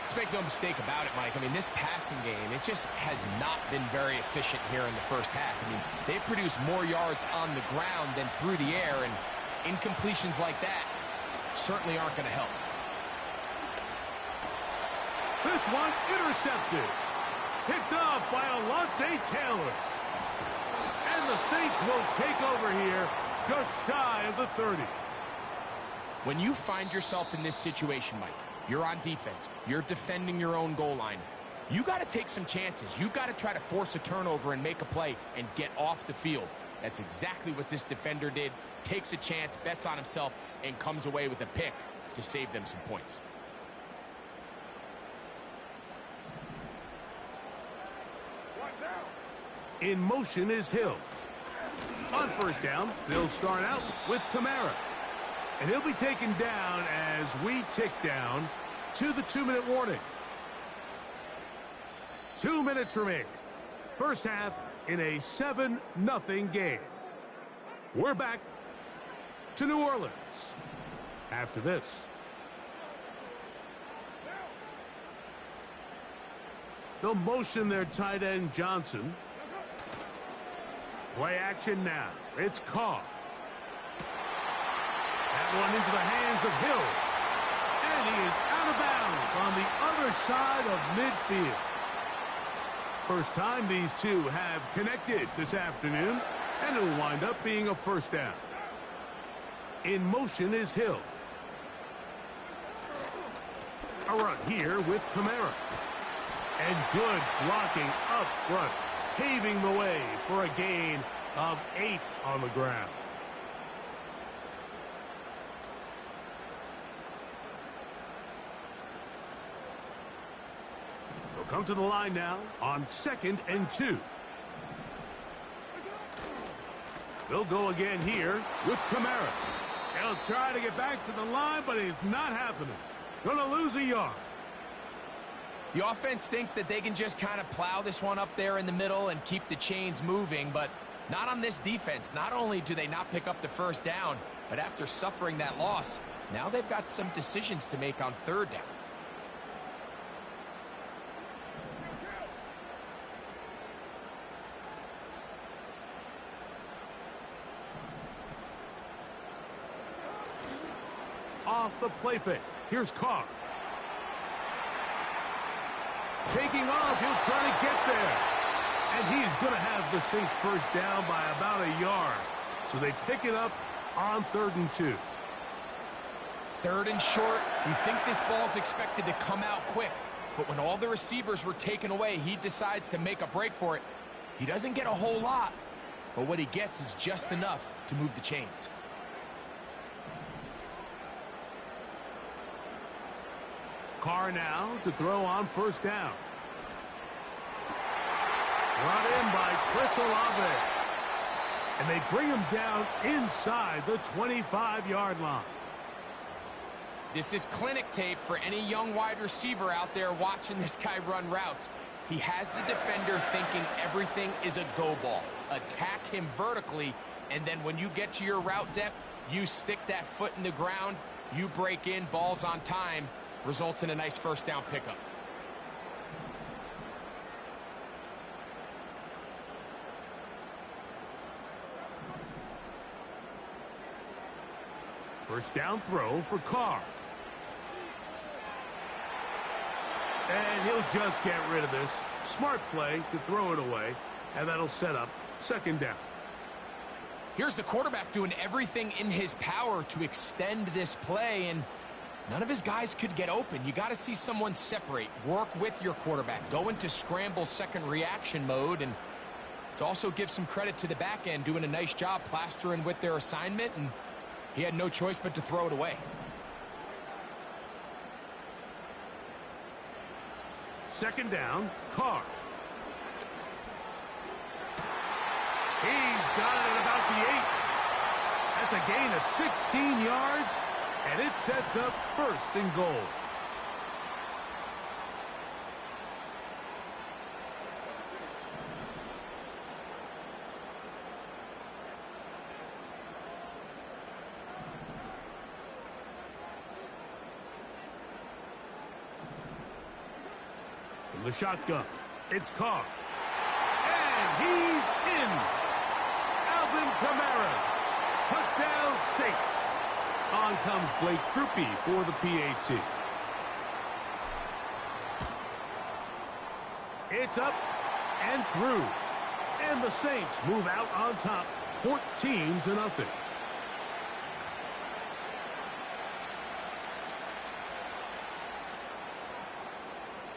Speaker 7: Let's make no mistake about it, Mike. I mean, this passing game, it just has not been very efficient here in the 1st half. I mean, they've produced more yards on the ground than through the air, and incompletions like that certainly aren't going to help.
Speaker 6: This one intercepted. Picked off by Alontae Taylor. And the Saints will take over here just shy of the 30.
Speaker 7: When you find yourself in this situation, Mike, you're on defense, you're defending your own goal line, you got to take some chances. You've got to try to force a turnover and make a play and get off the field. That's exactly what this defender did. Takes a chance, bets on himself, and comes away with a pick to save them some points.
Speaker 6: In motion is Hill. On 1st down, they'll start out with Kamara. And he'll be taken down as we tick down to the 2-minute warning. 2 minutes remaining. 1st half in a 7-0 game. We're back to New Orleans after this. They'll motion their tight end Johnson. Play action now. It's Carr. That one into the hands of Hill. And he is out of bounds on the other side of midfield. First time these two have connected this afternoon, and it'll wind up being a 1st down. In motion is Hill. A run here with Kamara. And good blocking up front, paving the way for a gain of 8 on the ground. They'll come to the line now on 2nd and 2. They'll go again here with Kamara. He'll try to get back to the line, but it's not happening. Gonna lose a yard.
Speaker 7: The offense thinks that they can just kind of plow this one up there in the middle and keep the chains moving, but not on this defense. Not only do they not pick up the 1st down, but after suffering that loss, now they've got some decisions to make on 3rd down.
Speaker 6: Off the play fake. Here's Carr. Taking off, he'll try to get there. And he's going to have the Saints 1st down by about a yard. So they pick it up on 3rd and 2.
Speaker 7: 3rd and short. You think this ball's expected to come out quick. But when all the receivers were taken away, he decides to make a break for it. He doesn't get a whole lot, but what he gets is just enough to move the chains.
Speaker 6: Carr now to throw on 1st down. Brought in by Chris Olave. And they bring him down inside the 25-yard line.
Speaker 7: This is clinic tape for any young wide receiver out there watching this guy run routes. He has the defender thinking everything is a go ball. Attack him vertically, and then when you get to your route depth, you stick that foot in the ground, you break in, balls on time, results in a nice first down pickup.
Speaker 6: First down throw for Carr. And he'll just get rid of this. Smart play to throw it away, and that'll set up second down.
Speaker 7: Here's the quarterback doing everything in his power to extend this play, and none of his guys could get open. You got to see someone separate, work with your quarterback, go into scramble second reaction mode, and it's also give some credit to the back end doing a nice job plastering with their assignment, and he had no choice but to throw it away.
Speaker 6: Second down, Carr. He's got it at about the 8. That's a gain of 16 yards, and it sets up first and goal. From the shotgun, it's Carr. And he's in. Alvin Kamara. Touchdown, Saints. On comes Blake Grupe for the PAT. It's up and through. And the Saints move out on top, 14-0.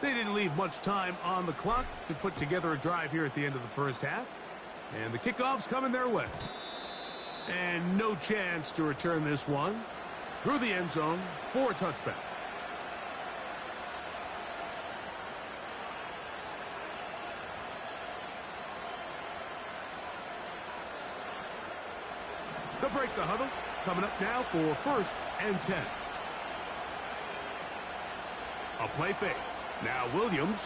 Speaker 6: They didn't leave much time on the clock to put together a drive here at the end of the first half. And the kickoff's coming their way. And no chance to return this one through the end zone for a touchback. They'll break the huddle. Coming up now for first and 10. A play fake. Now Williams.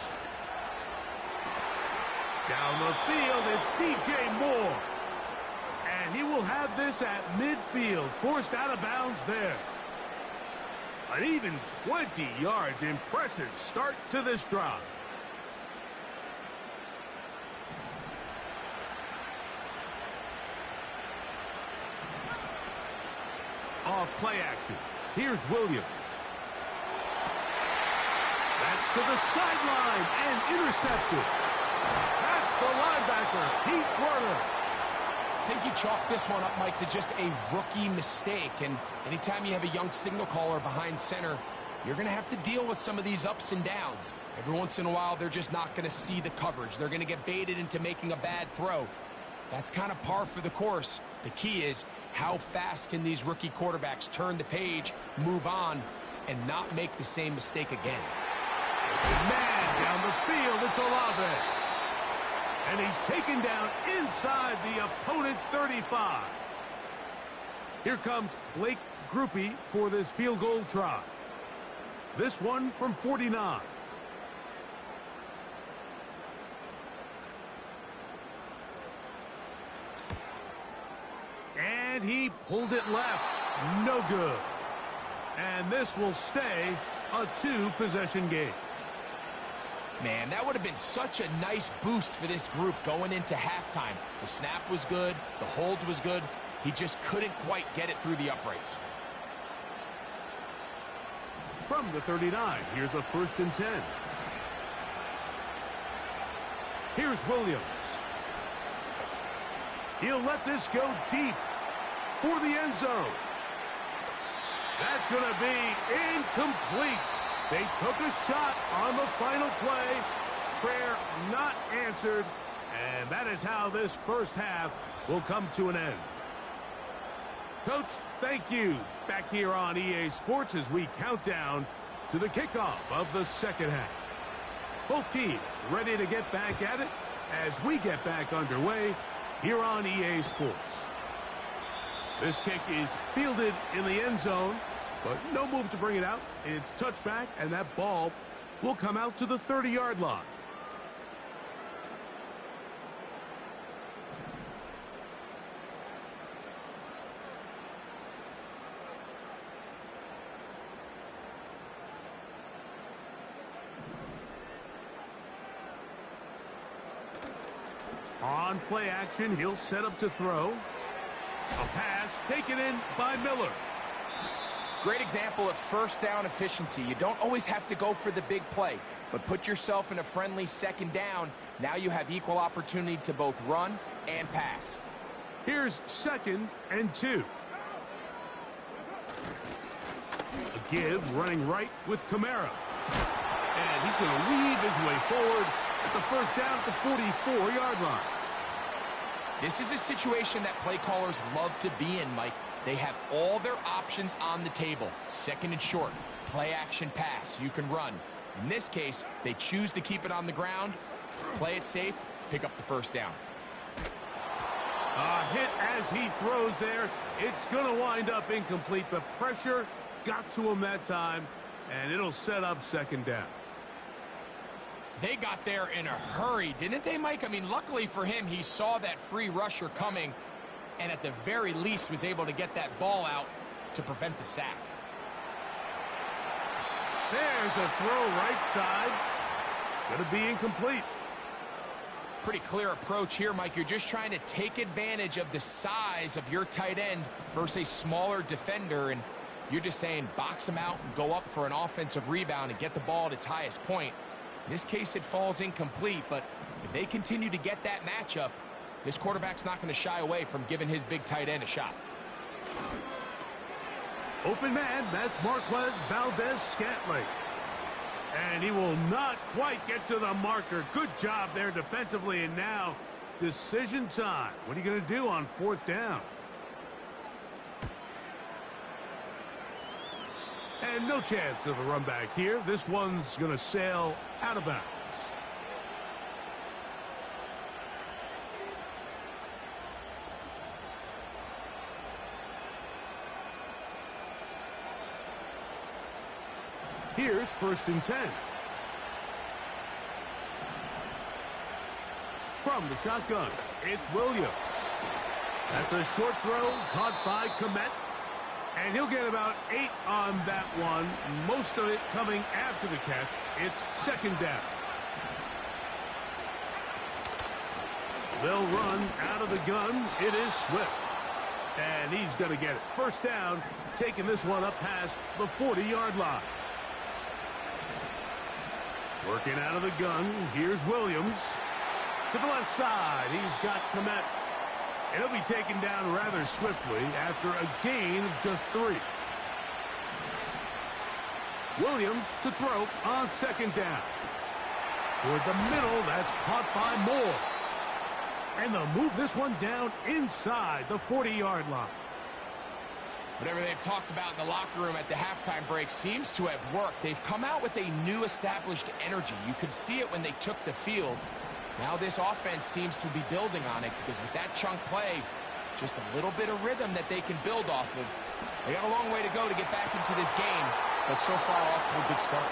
Speaker 6: Down the field, it's DJ Moore. And he will have this at midfield, forced out of bounds there. An even 20 yards. Impressive start to this drive. Off play action. Here's Williams. That's to the sideline and intercepted. That's the linebacker, Pete Werner.
Speaker 7: I think you chalk this one up, Mike, to just a rookie mistake. And anytime you have a young signal caller behind center, you're going to have to deal with some of these ups and downs. Every once in a while, they're just not going to see the coverage. They're going to get baited into making a bad throw. That's kind of par for the course. The key is how fast can these rookie quarterbacks turn the page, move on, and not make the same mistake again.
Speaker 6: Man down the field, it's Olave. And he's taken down inside the opponent's 35. Here comes Blake Grupe for this field goal try. This one from 49. And he pulled it left. No good. And this will stay a 2-possession game.
Speaker 7: Man, that would have been such a nice boost for this group going into halftime. The snap was good. The hold was good. He just couldn't quite get it through the uprights.
Speaker 6: From the 39, here's a first and 10. Here's Williams. He'll let this go deep for the end zone. That's going to be incomplete. They took a shot on the final play. Prayer not answered. And that is how this first half will come to an end. Coach, thank you. Back here on EA Sports as we count down to the kickoff of the second half. Both teams ready to get back at it as we get back underway here on EA Sports. This kick is fielded in the end zone. but no move to bring it out. It's touchback, and that ball will come out to the 30-yard line. On play action, he'll set up to throw. A pass taken in by Miller.
Speaker 7: Great example of first down efficiency. You don't always have to go for the big play, but put yourself in a friendly second down. Now you have equal opportunity to both run and pass.
Speaker 6: Here's 2nd and 2. A give running right with Kamara. And he's going to weave his way forward. It's a first down at the 44-yard line.
Speaker 7: This is a situation that play callers love to be in, Mike. They have all their options on the table. 2nd and short, play action pass, you can run. In this case, they choose to keep it on the ground, play it safe, pick up the first down.
Speaker 6: A hit as he throws there. It's going to wind up incomplete. The pressure got to him that time, and it'll set up 2nd down.
Speaker 7: They got there in a hurry, didn't they, Mike? I mean, luckily for him, he saw that free rusher coming and at the very least was able to get that ball out to prevent the sack.
Speaker 6: There's a throw right side. It's going to be incomplete.
Speaker 7: Pretty clear approach here, Mike. You're just trying to take advantage of the size of your tight end versus a smaller defender, and you're just saying box him out and go up for an offensive rebound and get the ball at its highest point. In this case, it falls incomplete, but if they continue to get that matchup, this quarterback's not going to shy away from giving his big tight end a shot.
Speaker 6: Open man, that's Marquez Valdez-Scantling. And he will not quite get to the marker. Good job there defensively, and now decision time. What are you going to do on 4th down? And no chance of a run back here. This one's going to sail out of bounds. Here's 1st and 10. From the shotgun, it's Williams. That's a short throw caught by Komet. And he'll get about 8 on that one, most of it coming after the catch. It's 2nd down. They'll run out of the gun. It is Swift. And he's going to get it. First down, taking this one up past the 40-yard line. Working out of the gun, here's Williams. To the left side, he's got Komet. And he'll be taken down rather swiftly after a gain of just 3. Williams to throw on 2nd down. Toward the middle, that's caught by Moore. And they'll move this one down inside the 40-yard line.
Speaker 7: Whatever they've talked about in the locker room at the halftime break seems to have worked. They've come out with a new established energy. You could see it when they took the field. Now this offense seems to be building on it because with that chunk play, just a little bit of rhythm that they can build off of. They got a long way to go to get back into this game, but so far off to a good start.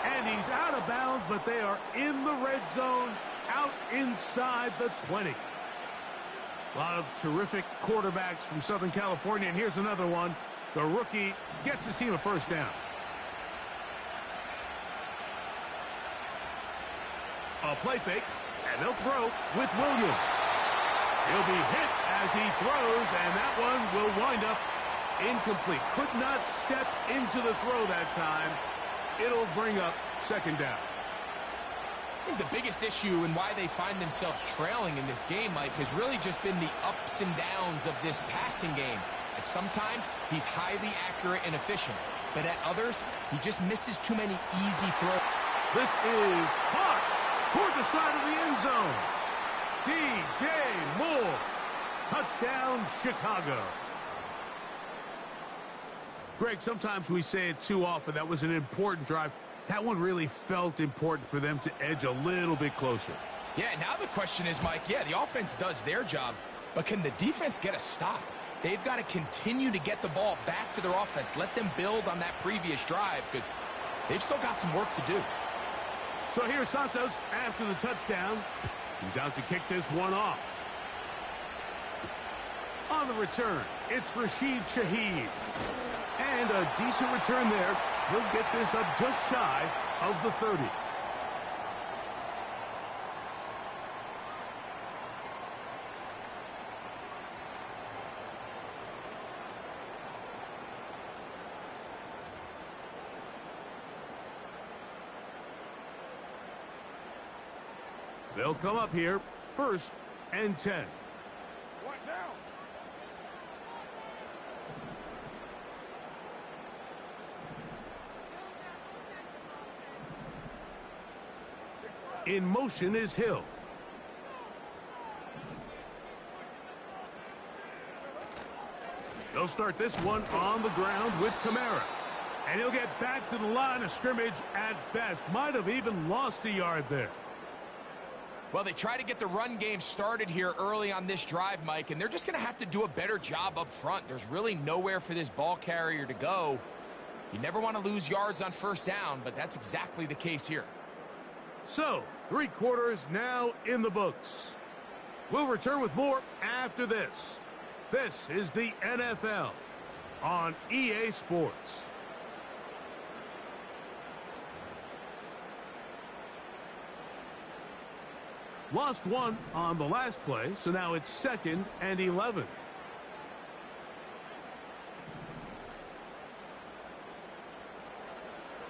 Speaker 6: And he's out of bounds, but they are in the red zone, out inside the 20. A lot of terrific quarterbacks from Southern California, and here's another one. The rookie gets his team a first down. A play fake, and they'll throw with Williams. He'll be hit as he throws, and that one will wind up incomplete. Could not step into the throw that time. It'll bring up 2nd down.
Speaker 7: I think the biggest issue and why they find themselves trailing in this game, Mike, has really just been the ups and downs of this passing game. And sometimes he's highly accurate and efficient, but at others, he just misses too many easy throws.
Speaker 6: This is hot toward the side of the end zone. DJ Moore. Touchdown, Chicago. Greg, sometimes we say it too often. That was an important drive. That one really felt important for them to edge a little bit closer.
Speaker 7: Yeah, now the question is, Mike, yeah, the offense does their job, but can the defense get a stop? they've got to continue to get the ball back to their offense. Let them build on that previous drive because they've still got some work to do.
Speaker 6: So here's Santos after the touchdown. He's out to kick this one off. On the return, it's Rashid Shaheed. And a decent return there. He'll get this up just shy of the 30. They'll come up here, 1st and 10.
Speaker 8: What now?
Speaker 6: In motion is Hill. They'll start this one on the ground with Kamara. And he'll get back to the line of scrimmage at best. Might have even lost a yard there.
Speaker 7: Well, they try to get the run game started here early on this drive, Mike, and they're just going to have to do a better job up front. There's really nowhere for this ball carrier to go. You never want to lose yards on 1st down, but that's exactly the case here.
Speaker 6: So, 3 quarters now in the books. We'll return with more after this. This is the NFL on EA Sports. Lost one on the last play, so now it's 2nd and 11.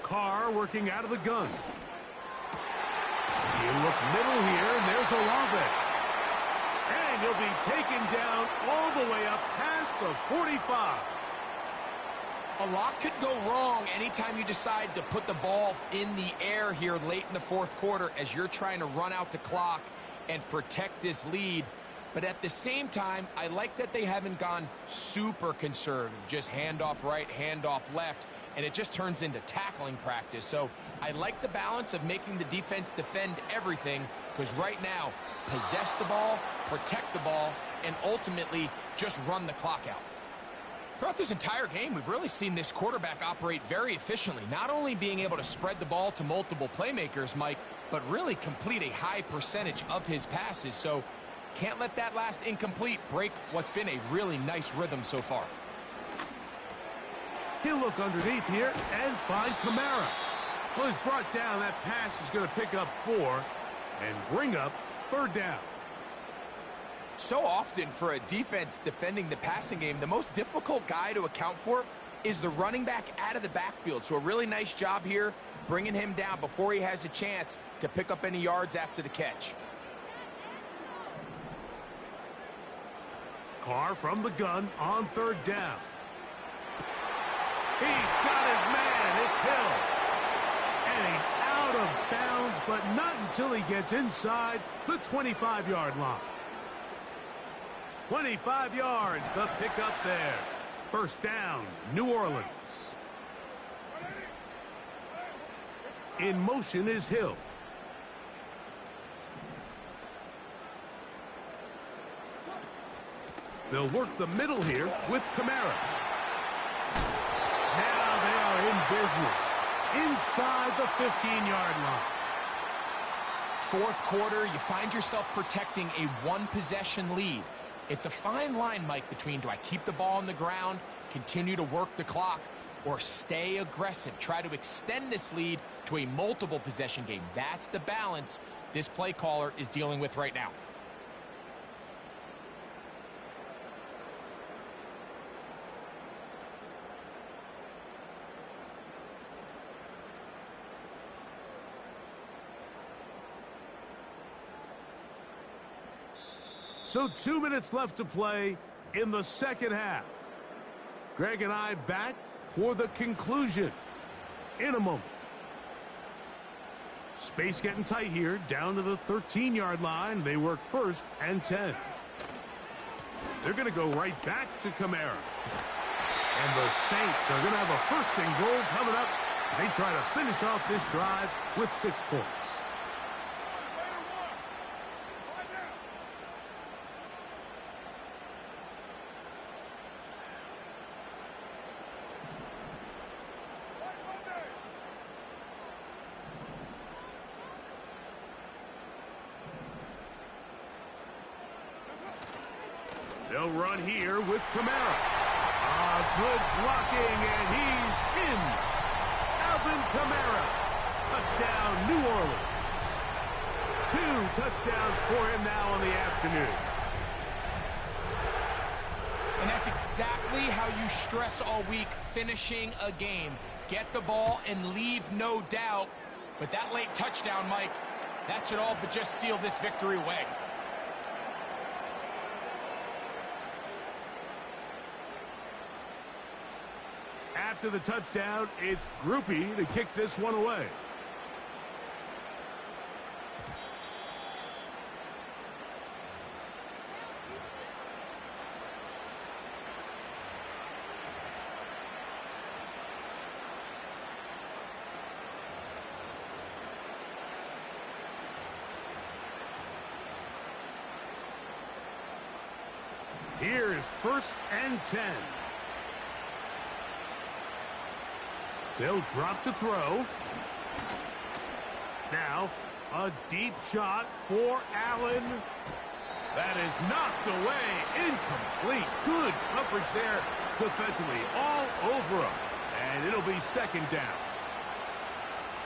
Speaker 6: Carr working out of the gun. You look middle here, and there's Olave. And he'll be taken down all the way up past the 45.
Speaker 7: A lot could go wrong anytime you decide to put the ball in the air here late in the 4th quarter as you're trying to run out the clock and protect this lead. But at the same time, I like that they haven't gone super conservative, just handoff right, handoff left, and it just turns into tackling practice. So I like the balance of making the defense defend everything, because right now, possess the ball, protect the ball, and ultimately just run the clock out. Throughout this entire game, we've really seen this quarterback operate very efficiently, not only being able to spread the ball to multiple playmakers, Mike, but really complete a high percentage of his passes. So can't let that last incomplete break what's been a really nice rhythm so far.
Speaker 6: He'll look underneath here and find Kamara. Well, he's brought down. That pass is going to pick up 4 and bring up 3rd down.
Speaker 7: So often for a defense defending the passing game, the most difficult guy to account for is the running back out of the backfield. So a really nice job here bringing him down before he has a chance to pick up any yards after the catch.
Speaker 6: Carr from the gun on 3rd down. He's got his man. It's Hill. And he's out of bounds, but not until he gets inside the 25-yard line. 25 yards, the pickup there. 1st down, New Orleans. In motion is Hill. They'll work the middle here with Kamara. Now they are in business inside the 15-yard line.
Speaker 7: 4th quarter, you find yourself protecting a 1-possession lead. It's a fine line, Mike, between do I keep the ball on the ground, continue to work the clock, or stay aggressive, try to extend this lead to a multiple possession game. That's the balance this play caller is dealing with right now.
Speaker 6: So 2 minutes left to play in the 2nd half. Greg and I back for the conclusion in a moment. Space getting tight here, down to the 13-yard line. They work 1st and 10. They're going to go right back to Kamara. And the Saints are going to have a 1st and goal coming up. They try to finish off this drive with 6 points. They'll run here with Kamara. Good blocking, and he's in. Alvin Kamara. Touchdown, New Orleans. 2 touchdowns for him now on the afternoon.
Speaker 7: And that's exactly how you stress all week, finishing a game. Get the ball and leave no doubt. But that late touchdown, Mike, that should all but just seal this victory away.
Speaker 6: After the touchdown, it's Groupie to kick this one away. Here's 1st and 10. They'll drop to throw. Now, a deep shot for Allen. That is knocked away. Incomplete. Good coverage there defensively. All over him. And it'll be 2nd down.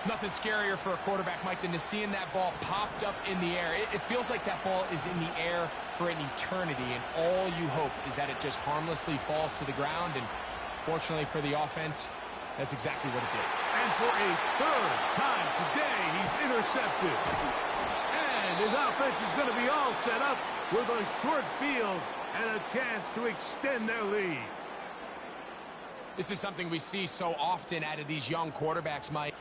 Speaker 7: Nothing scarier for a quarterback, Mike, than to seeing that ball popped up in the air. It feels like that ball is in the air for an eternity, and all you hope is that it just harmlessly falls to the ground. And fortunately for the offense, that's exactly what it did.
Speaker 6: And for a 3rd time today, he's intercepted. And his offense is going to be all set up with a short field and a chance to extend their lead.
Speaker 7: This is something we see so often out of these young quarterbacks, Mike.